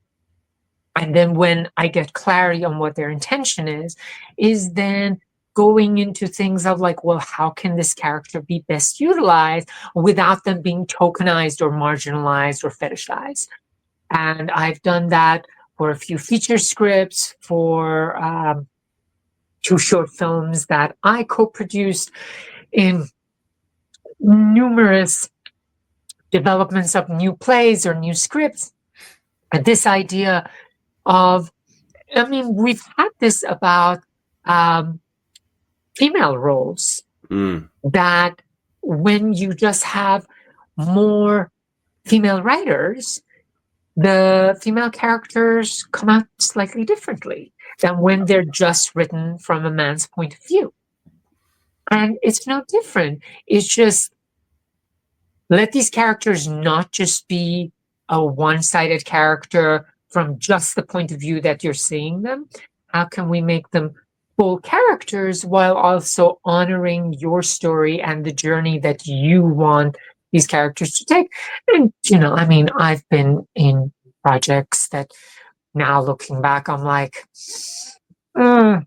And then when I get clarity on what their intention is then going into things of like, well, how can this character be best utilized without them being tokenized or marginalized or fetishized? And I've done that for a few feature scripts, for 2 short films that I co-produced, in numerous developments of new plays or new scripts. And this idea of, we've had this about female roles, that when you just have more female writers, the female characters come out slightly differently than when they're just written from a man's point of view. And it's no different. It's just, let these characters not just be a one-sided character from just the point of view that you're seeing them. How can we make them full characters while also honoring your story and the journey that you want these characters to take? And, I've been in projects that now looking back, I'm like, and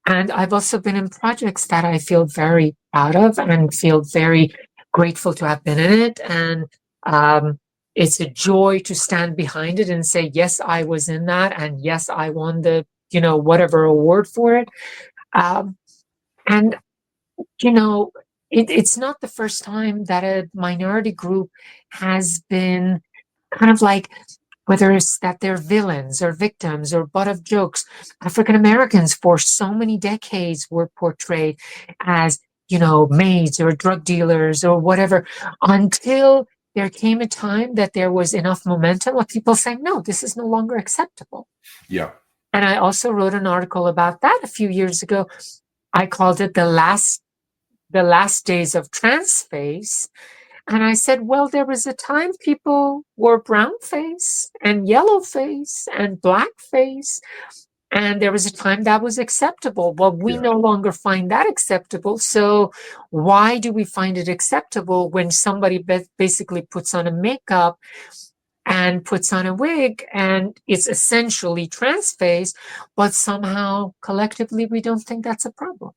I've also been in projects that I feel very proud of and feel very grateful to have been in it. And it's a joy to stand behind it and say, yes, I was in that. And yes, I won the, whatever award for it. And, it's not the first time that a minority group has been kind of like, whether it's that they're villains or victims or butt of jokes. African Americans for so many decades were portrayed as, maids or drug dealers or whatever, until there came a time that there was enough momentum of people saying, no, this is no longer acceptable.
Yeah.
And I also wrote an article about that a few years ago. I called it the last days of trans face. And I said, well, there was a time people wore brown face and yellow face and black face. And there was a time that was acceptable. Well, we no longer find that acceptable. So why do we find it acceptable when somebody basically puts on a makeup and puts on a wig and it's essentially trans face, but somehow collectively we don't think that's a problem?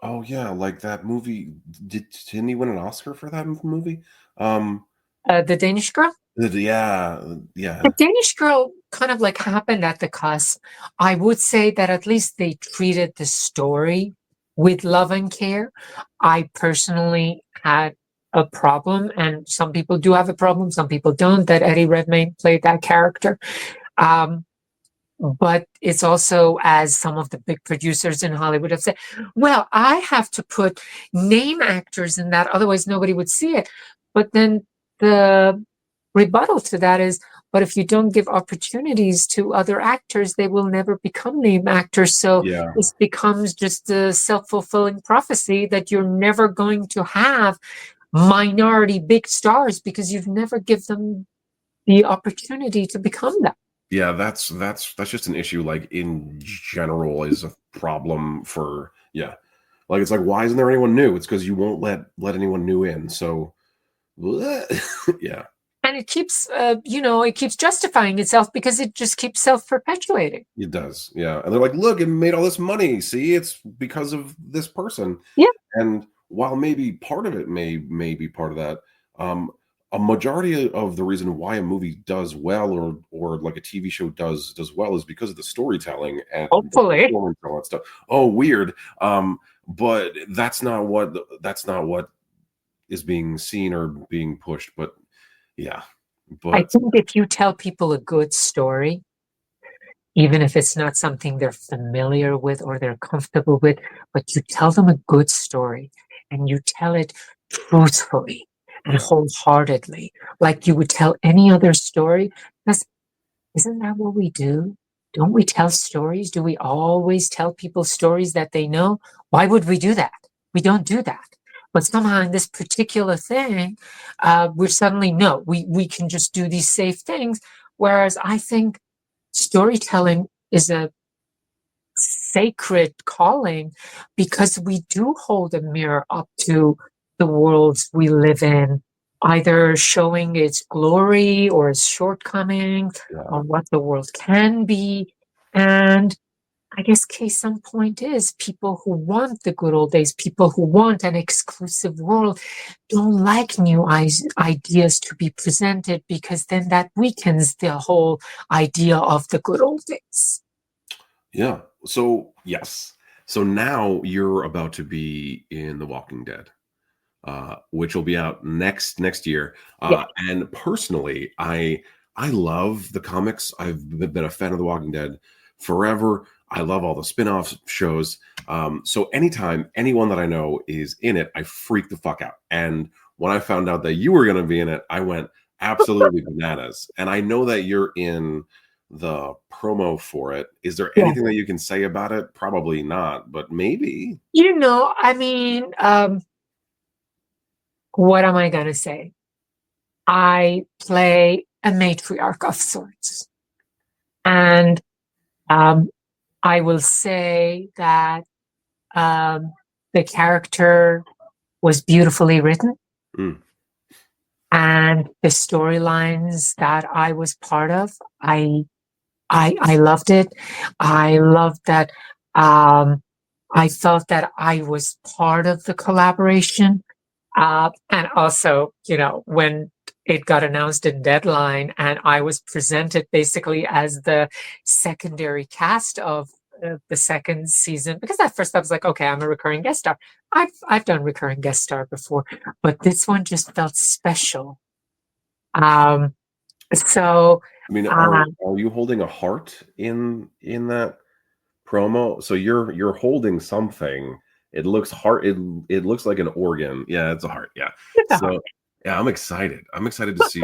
Oh yeah, like that movie. Didn't he win an Oscar for that movie?
The Danish Girl?
Yeah.
The Danish Girl kind of like happened at the cusp. I would say that at least they treated the story with love and care. I personally had a problem, and some people do have a problem, some people don't, that Eddie Redmayne played that character. But it's also, as some of the big producers in Hollywood have said, well, I have to put name actors in that, otherwise nobody would see it. But then the rebuttal to that is, but if you don't give opportunities to other actors, they will never become name actors. So this becomes just a self-fulfilling prophecy that you're never going to have minority big stars because you've never given them the opportunity to become that.
Yeah, that's just an issue, like, in general, is a problem for, yeah. Like, it's like, why isn't there anyone new? It's because you won't let anyone new in. So yeah.
And it keeps, it keeps justifying itself because it just keeps self-perpetuating.
It does. Yeah. And they're like, look, it made all this money. See, it's because of this person.
Yeah.
And while maybe part of it may be part of that, um, a majority of the reason why a movie does well, or like a TV show does well, is because of the storytelling and the
Hopefully.
performance and all that stuff. Oh, weird. But that's not what is being seen or being pushed. But yeah.
I
But
think if you tell people a good story, even if it's not something they're familiar with or they're comfortable with, but you tell them a good story and you tell it truthfully and wholeheartedly, like you would tell any other story, because isn't that what we do? Don't we tell stories? Do we always tell people stories that they know? Why would we do that? We don't do that. But somehow in this particular thing, we're suddenly, no, we can just do these safe things. Whereas I think storytelling is a sacred calling because we do hold a mirror up to the worlds we live in, either showing its glory or its shortcomings,
yeah.
or what the world can be. And I guess case in point is people who want the good old days, people who want an exclusive world, don't like new ideas to be presented because then that weakens the whole idea of the good old days.
Yeah. So yes. So now you're about to be in The Walking Dead, which will be out next year.
Yeah.
And personally, I love the comics. I've been a fan of The Walking Dead forever. I love all the spin-off shows. So anytime anyone that I know is in it, I freak the fuck out. And when I found out that you were going to be in it, I went absolutely bananas. And I know that you're in the promo for it. Is there
Yeah.
anything that you can say about it? Probably not, but maybe.
I mean, what am I going to say? I play a matriarch of sorts. And I will say that the character was beautifully written.
Mm.
And the storylines that I was part of, I loved it. I loved that. I felt that I was part of the collaboration. And also, when it got announced in Deadline and I was presented basically as the secondary cast of the second season, because at first I was like, okay, I'm a recurring guest star. I've done recurring guest star before, but this one just felt special. So
I mean, are you holding a heart in that promo? So you're holding something. It looks heart. It looks like an organ. Yeah, it's a heart. Yeah.
it's a
So yeah, I'm excited. I'm excited to see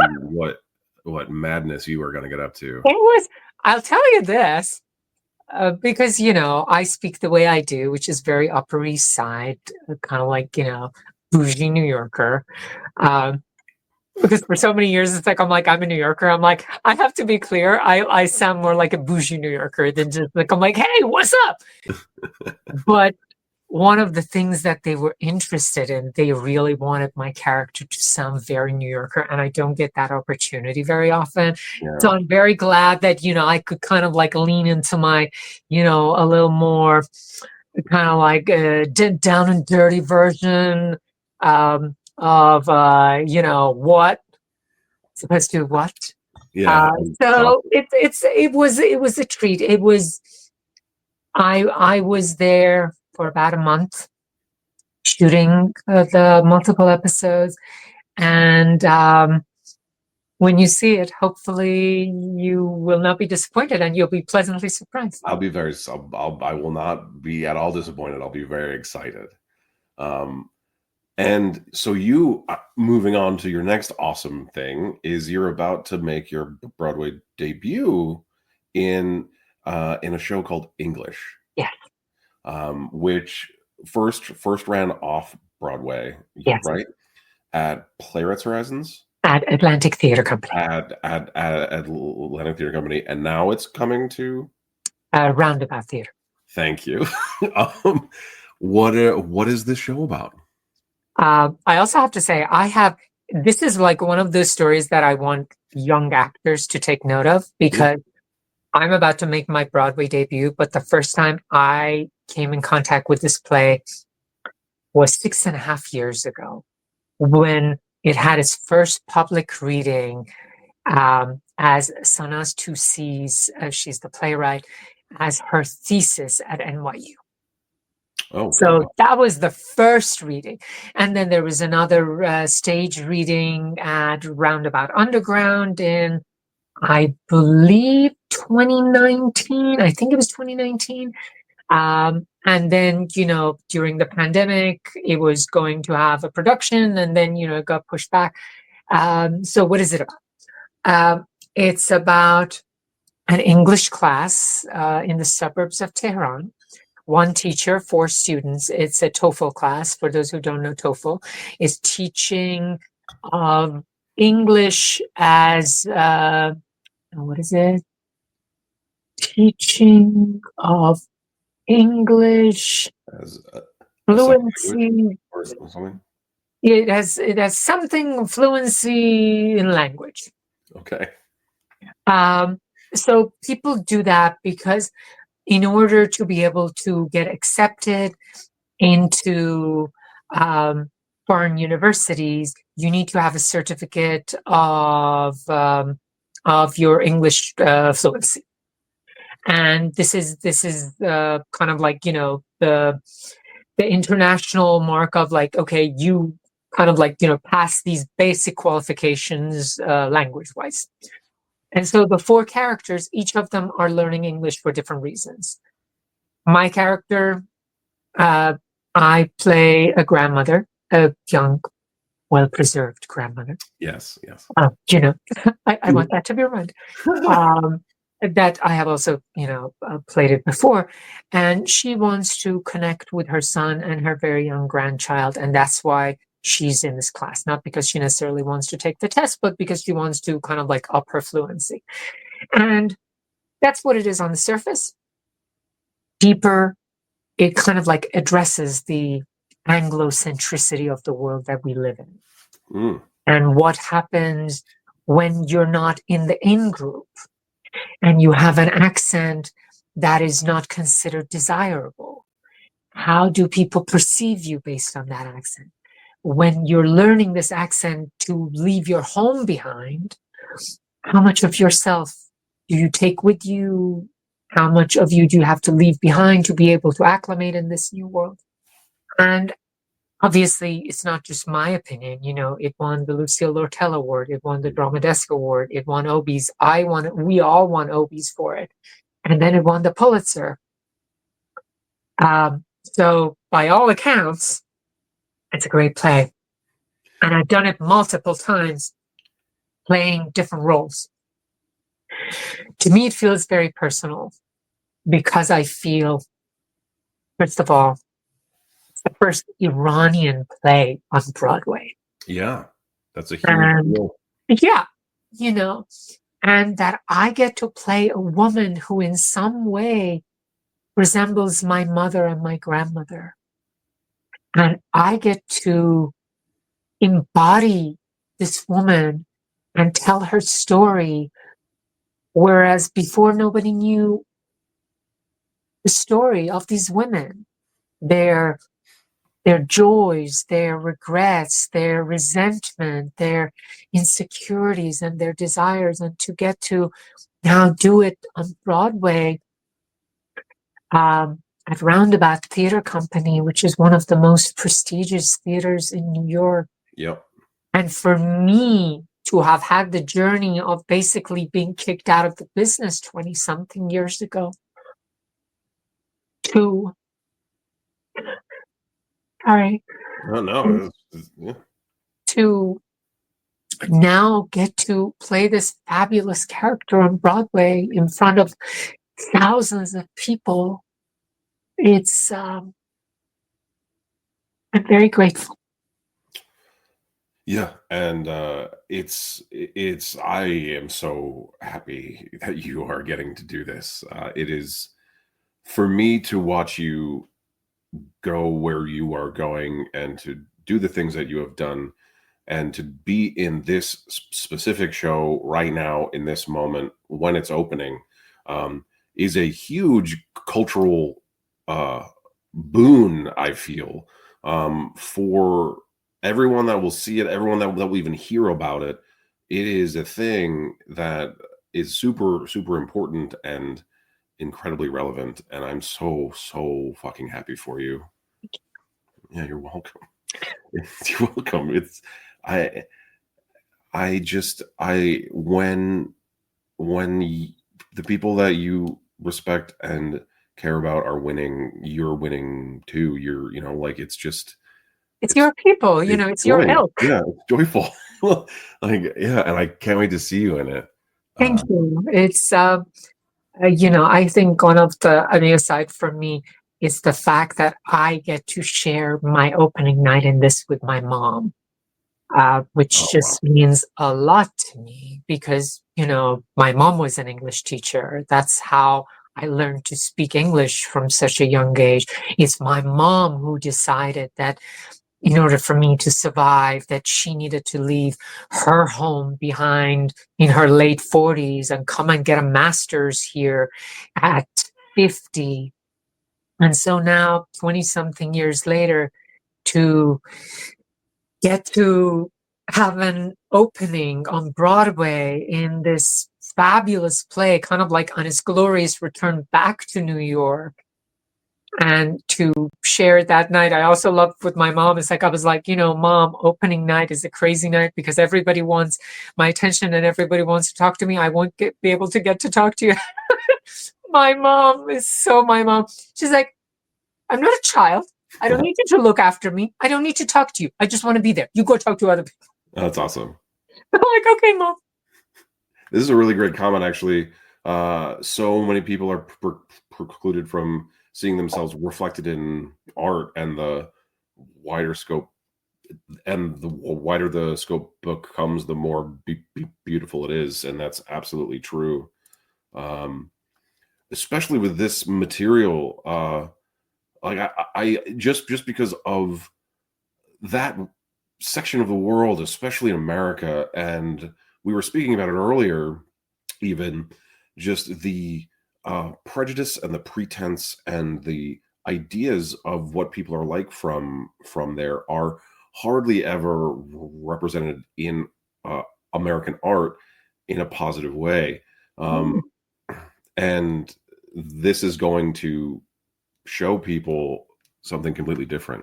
what madness you are going to get up to.
It was, I'll tell you this, because, I speak the way I do, which is very Upper East Side, kind of like, bougie New Yorker. Because for so many years, it's like, I'm a New Yorker. I'm like, I have to be clear. I sound more like a bougie New Yorker than just like, I'm like, hey, what's up? But one of the things that they were interested in, they really wanted my character to sound very New Yorker, and I don't get that opportunity very often.
Yeah.
So I'm very glad that, I could kind of like lean into my, a little more kind of like a down and dirty version of, what supposed to what.
Yeah.
So it was a treat. I was there for about a month shooting the multiple episodes, and when you see it, hopefully you will not be disappointed and you'll be pleasantly surprised.
I will not be at all disappointed. I'll be very excited. And so you, moving on to your next awesome thing, is you're about to make your Broadway debut in a show called English.
Yeah.
Which first ran off Broadway,
Yes.
right? at Playwrights Horizons,
at Atlantic Theater Company,
at Atlantic Theater Company, and now it's coming to
Roundabout Theater.
Thank you. What is this show about?
I also have to say, this is like one of those stories that I want young actors to take note of, because I'm about to make my Broadway debut, but the first time I came in contact with this play was 6.5 years ago, when it had its first public reading, as Sanaz Tusi's, she's the playwright, as her thesis at NYU.
Oh,
so that was the first reading. And then there was another stage reading at Roundabout Underground in, I believe, 2019. I think it was 2019. And then, during the pandemic, it was going to have a production, and then, it got pushed back. So what is it about? It's about an English class in the suburbs of Tehran. One teacher, 4 students. It's a TOEFL class. For those who don't know, TOEFL is teaching English as, what is it? Teaching of English
as
fluency.
or something.
It has something fluency in language.
Okay.
So people do that because in order to be able to get accepted into foreign universities, you need to have a certificate of your English fluency. And this is kind of like, the international mark of like, okay, you kind of like, pass these basic qualifications language-wise. And so the 4 characters, each of them are learning English for different reasons. My character, I play a grandmother, a young, well-preserved grandmother.
Yes.
I want that to be right. That I have also, played it before. And she wants to connect with her son and her very young grandchild. And that's why she's in this class. Not because she necessarily wants to take the test, but because she wants to kind of like up her fluency. And that's what it is on the surface. Deeper, it kind of like addresses the Anglocentricity of the world that we live in. And what happens when you're not in the in-group and you have an accent that is not considered desirable. How do people perceive you based on that accent? When you're learning this accent to leave your home behind, how much of yourself do you take with you? How much of you do you have to leave behind to be able to acclimate in this new world? And obviously, it's not just my opinion. It won the Lucille Lortel Award. It won the Drama Desk Award. It won Obies. We all won Obies for it. And then it won the Pulitzer. So by all accounts, it's a great play. And I've done it multiple times, playing different roles. To me, it feels very personal because I feel, first of all, it's the first Iranian play on Broadway.
Yeah, that's a huge deal.
Yeah, and that I get to play a woman who in some way resembles my mother and my grandmother. And I get to embody this woman and tell her story, whereas before nobody knew the story of these women, their joys, their regrets, their resentment, their insecurities and their desires, and to get to now do it on Broadway at Roundabout Theater Company, which is one of the most prestigious theaters in New York.
Yep.
And for me to have had the journey of basically being kicked out of the business 20-something years ago to, to now get to play this fabulous character on Broadway in front of thousands of people. I'm very grateful.
Yeah, and it's I am so happy that you are getting to do this. It is for me to watch you go where you are going and to do the things that you have done and to be in this specific show right now in this moment when it's opening is a huge cultural uh, boon. I feel for everyone that will see it, everyone that will even hear about it. It is a thing that is super important and incredibly relevant, and I'm so fucking happy for you. Yeah, you're welcome. You're welcome. It's I I just I when the people that you respect and care about are winning, you're winning too. You're, like, it's just
It's
it's
your people,
it's
it's your
joy.
ilk.
Yeah, it's joyful. Like, yeah, and I can't wait to see you in it.
Thank
Uh,
you. It's I think one of aside from me, is the fact that I get to share my opening night in this with my mom, which
oh wow.
just means a lot to me because, my mom was an English teacher. That's how I learned to speak English from such a young age. It's my mom who decided that in order for me to survive, that she needed to leave her home behind in her late 40s and come and get a master's here at 50. And so now, 20 something years later, to get to have an opening on Broadway in this fabulous play, kind of like on its glorious return back to New York, and to share that night. I also loved with my mom. It's like I was like, Mom, opening night is a crazy night because everybody wants my attention and everybody wants to talk to me. I won't be able to get to talk to you. My mom is so my mom. She's like, I'm not a child. I don't need you to look after me. I don't need to talk to you. I just want to be there. You go talk to other people.
That's awesome.
I'm like, okay, Mom.
This is a really great comment, actually. So many people are precluded from seeing themselves reflected in art, and the wider scope, and the wider the scope becomes, the more beautiful it is, and that's absolutely true. Um, Especially with this material, like I just because of that section of the world, especially in America, and we were speaking about it earlier, even just the prejudice and the pretense and the ideas of what people are like from there are hardly ever represented in uh, American art in a positive way. Um, and this is going to show people something completely different.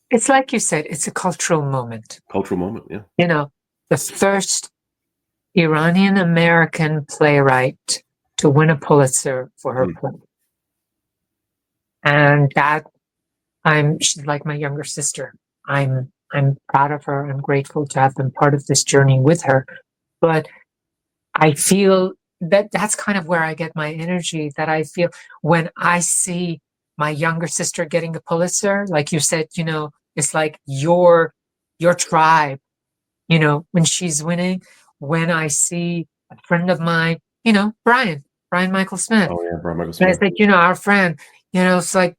It's like you said, it's a cultural moment.
Cultural moment, yeah.
The first Iranian American playwright to win a Pulitzer for her play. And she's like my younger sister. I'm proud of her. I'm grateful to have been part of this journey with her. But I feel that that's kind of where I get my energy, that I feel when I see my younger sister getting a Pulitzer, like you said, it's like your tribe, when she's winning. When I see a friend of mine, Brian Michael Smith.
Oh yeah, Brian Michael
And
Smith.
it's like, our friend, it's like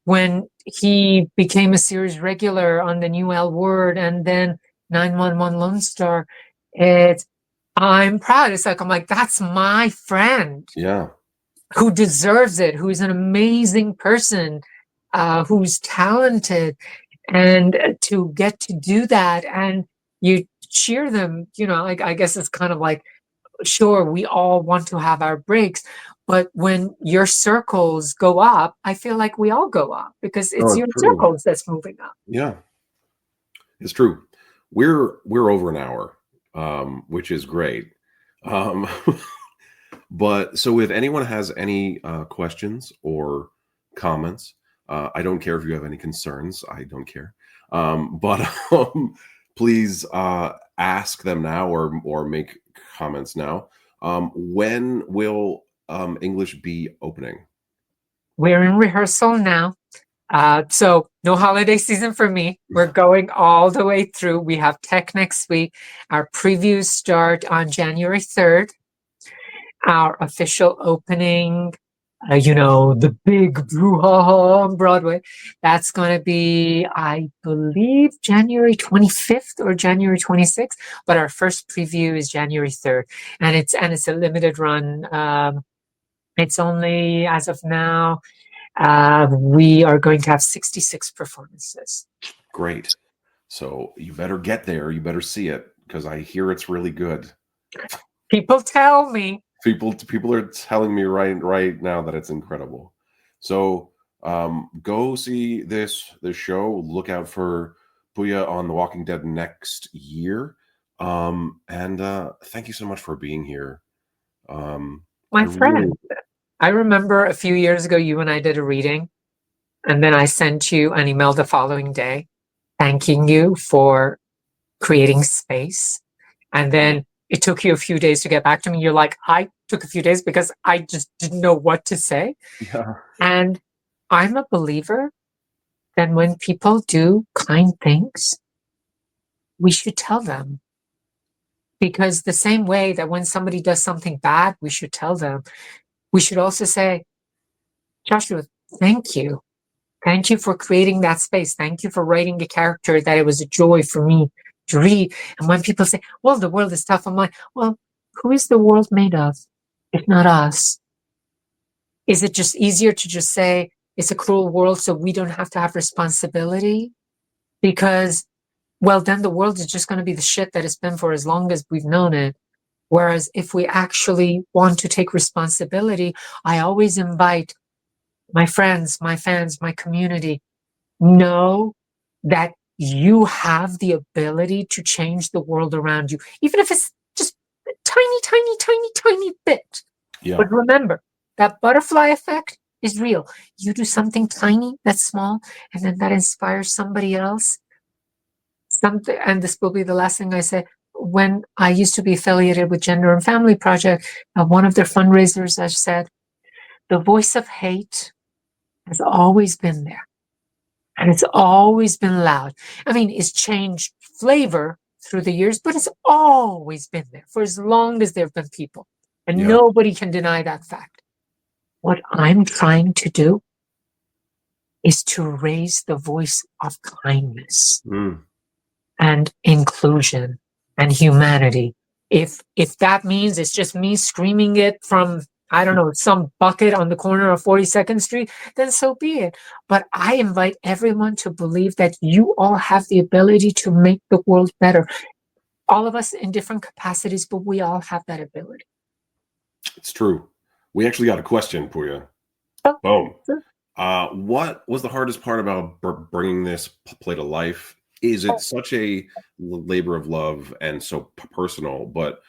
when he became a series regular on the New L Word and then 911 Lone Star, I'm proud. It's like, I'm like, that's my friend
Yeah.
who deserves it, who's an amazing person, who's talented. And to get to do that and you cheer them, I guess it's kind of like, sure, we all want to have our breaks, but when your circles go up, I feel like we all go up because
Oh,
it's your
it's true.
circles that's moving up.
Yeah, it's true. We're over an hour, which is great. Um, but so if anyone has any questions or comments, I don't care if you have any concerns. I don't care. But please ask them now, or make comments now. When will English be opening?
We're in rehearsal now. So no holiday season for me. We're going all the way through. We have tech next week. Our previews start on January 3rd. Our official opening, the big brouhaha on Broadway, that's going to be, I believe, January 25th or January 26th. But our first preview is January 3rd, and it's a limited run. It's only, as of now, we are going to have 66 performances.
Great. So you better get there. You better see it, because I hear it's really good.
People tell me.
People are telling me right now that it's incredible. So go see this show. Look out for Pooya on The Walking Dead next year. And thank you so much for being here.
My friend, I remember a few years ago you and I did a reading, and then I sent you an email the following day thanking you for creating space. And then it took you a few days to get back to me. You're like, I took a few days because I just didn't know what to say.
Yeah.
And I'm a believer that when people do kind things, we should tell them. Because the same way that when somebody does something bad, we should tell them. We should also say, Joshua, thank you. Thank you for creating that space. Thank you for writing a character that it was a joy for me to read. And when people say, well, the world is tough, I'm like, well, who is the world made of, if not us? Is it just easier to just say it's a cruel world so we don't have to have responsibility? Because, well, then the world is just going to be the shit that it's been for as long as we've known it. Whereas if we actually want to take responsibility, I always invite my friends, my fans, my community, know that you have the ability to change the world around you, even if it's just a tiny, tiny, tiny, tiny bit.
Yeah.
But remember, that butterfly effect is real. You do something tiny, that's small, and then that inspires somebody else. Something, and this will be the last thing I say. When I used to be affiliated with Gender and Family Project, one of their fundraisers, I said, the voice of hate has always been there. And it's always been loud. I mean, it's changed flavor through the years, but it's always been there for as long as there have been people. And nobody can deny that fact. What I'm trying to do is to raise the voice of kindness and inclusion and humanity. If that means it's just me screaming it from, I don't know, some bucket on the corner of 42nd Street, then so be it. But I invite everyone to believe that you all have the ability to make the world better. All of us in different capacities, but we all have that ability.
It's true. We actually got a question, Pooya.
Oh,
Boom.
sure.
What was the hardest part about bringing this play to life? Is it such a labor of love and so personal? But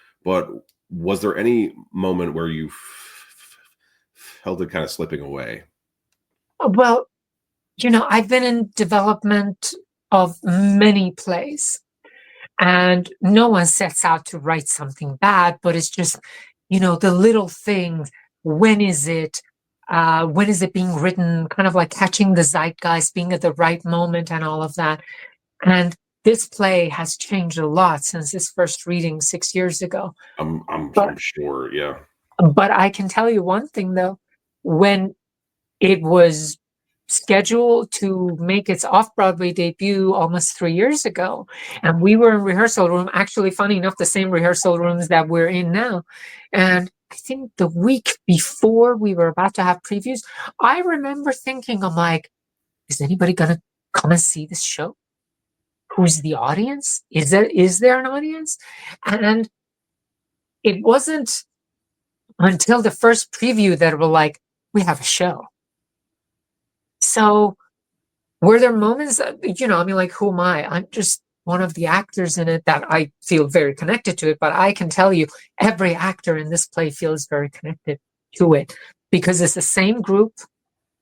was there any moment where you felt it kind of slipping away?
Well, I've been in development of many plays, and no one sets out to write something bad, but it's just, the little things. When is it? When is it being written? Kind of like catching the zeitgeist, being at the right moment, and all of that. And this play has changed a lot since its first reading 6 years ago.
I'm sure, yeah.
But I can tell you one thing, though. When it was scheduled to make its off-Broadway debut almost 3 years ago, and we were in rehearsal room, actually, funny enough, the same rehearsal rooms that we're in now. And I think the week before we were about to have previews, I remember thinking, I'm like, is anybody going to come and see this show? Who's the audience? Is there an audience? And it wasn't until the first preview that we're like, we have a show. So were there moments, like, who am I? I'm just one of the actors in it that I feel very connected to it, but I can tell you every actor in this play feels very connected to it because it's the same group.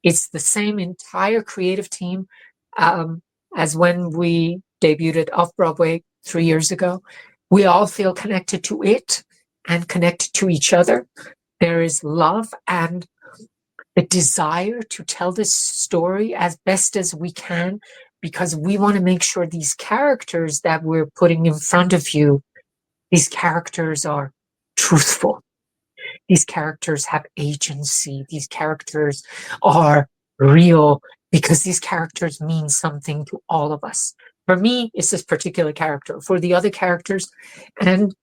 It's the same entire creative team as when we debuted it off-Broadway 3 years ago. We all feel connected to it and connected to each other. There is love, and the desire to tell this story as best as we can, because we want to make sure these characters that we're putting in front of you, these characters are truthful. These characters have agency. These characters are real, because these characters mean something to all of us. For me, it's this particular character. For the other characters, and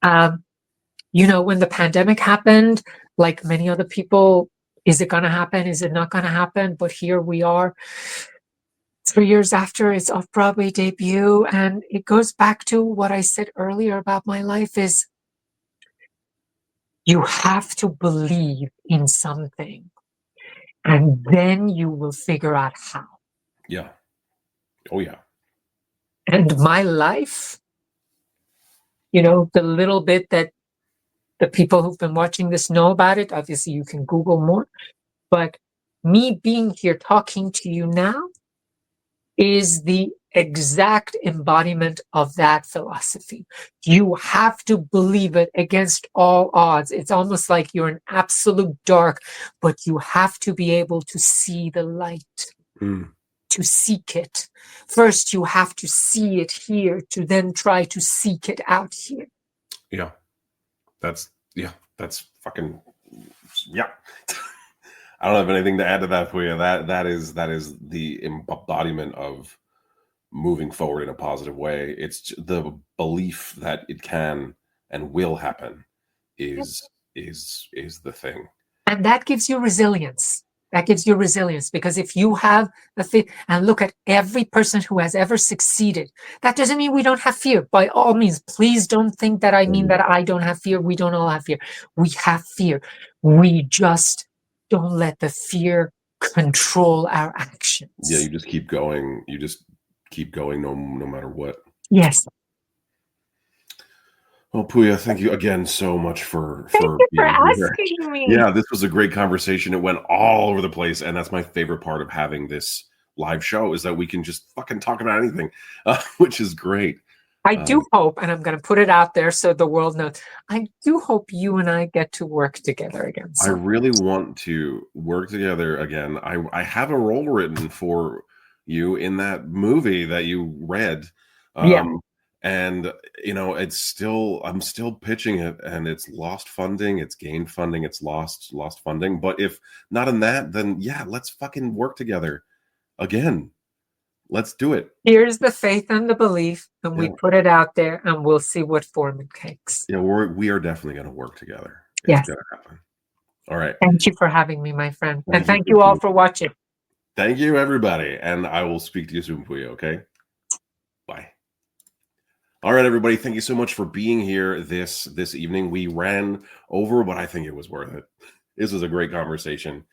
when the pandemic happened, like many other people, is it going to happen? Is it not going to happen? But here we are, 3 years after its off-Broadway debut, and it goes back to what I said earlier about my life is you have to believe in something, and then you will figure out how.
Yeah. Oh, yeah.
And my life, the little bit that the people who've been watching this know about it, obviously you can Google more, but me being here talking to you now is the exact embodiment of that philosophy. You have to believe it against all odds. It's almost like you're in absolute dark, but you have to be able to see the light, to seek it. First, you have to see it here to then try to seek it out here.
Yeah. That's fucking, yeah. I don't have anything to add to that for you. That is the embodiment of moving forward in a positive way. It's the belief that it can and will happen is the thing.
And that gives you resilience. That gives you resilience, because if you have the fear, and look at every person who has ever succeeded, that doesn't mean we don't have fear. By all means, please don't think that I mean that I don't have fear. We don't all have fear. We have fear. We just don't let the fear control our actions.
Yeah, you just keep going. You just keep going no matter what.
Yes.
Well, Pooya, thank you again so much for
asking me.
Yeah, this was a great conversation. It went all over the place, and that's my favorite part of having this live show, is that we can just fucking talk about anything, which is great.
I do hope, and I'm going to put it out there so the world knows, I do hope you and I get to work together again.
I really want to work together again. I have a role written for you in that movie that you read.
Yeah.
And it's still, I'm still pitching it, and it's lost funding, it's gained funding, it's lost funding. But if not in that, then yeah, let's fucking work together again. Let's do it.
Here's the faith and the belief, and we put it out there, and we'll see what form it takes.
Yeah, we are definitely going to work together.
Yes.
It's going to happen. All right.
Thank you for having me, my friend. And thank you all for watching.
Thank you, everybody. And I will speak to you soon, Pooya, okay? Bye. All right, everybody. Thank you so much for being here this evening. We ran over, but I think it was worth it. This was a great conversation.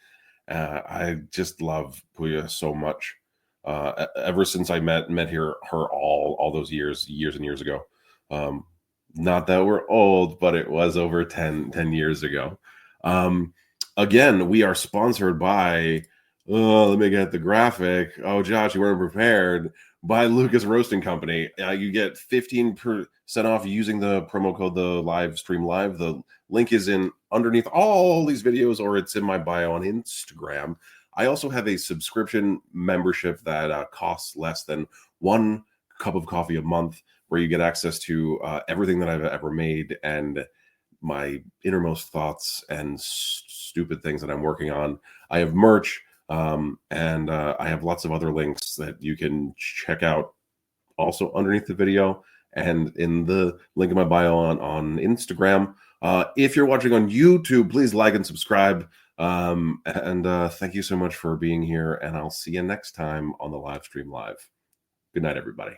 I just love Pooya so much. Ever since I met her all those years and years ago. Not that we're old, but it was over 10 years ago. Again, we are sponsored by, let me get the graphic. Oh, Josh, you weren't prepared. By Lucas Roasting Company. You get 15% off using the promo code the live stream live. The link is in underneath all these videos, or it's in my bio on Instagram. I also have a subscription membership that costs less than 1 cup of coffee a month, where you get access to everything that I've ever made, and my innermost thoughts and stupid things that I'm working on. I have merch. And I have lots of other links that you can check out also underneath the video and in the link in my bio on Instagram. If you're watching on YouTube, please like and subscribe. And thank you so much for being here, and I'll see you next time on the live stream live. Good night, everybody.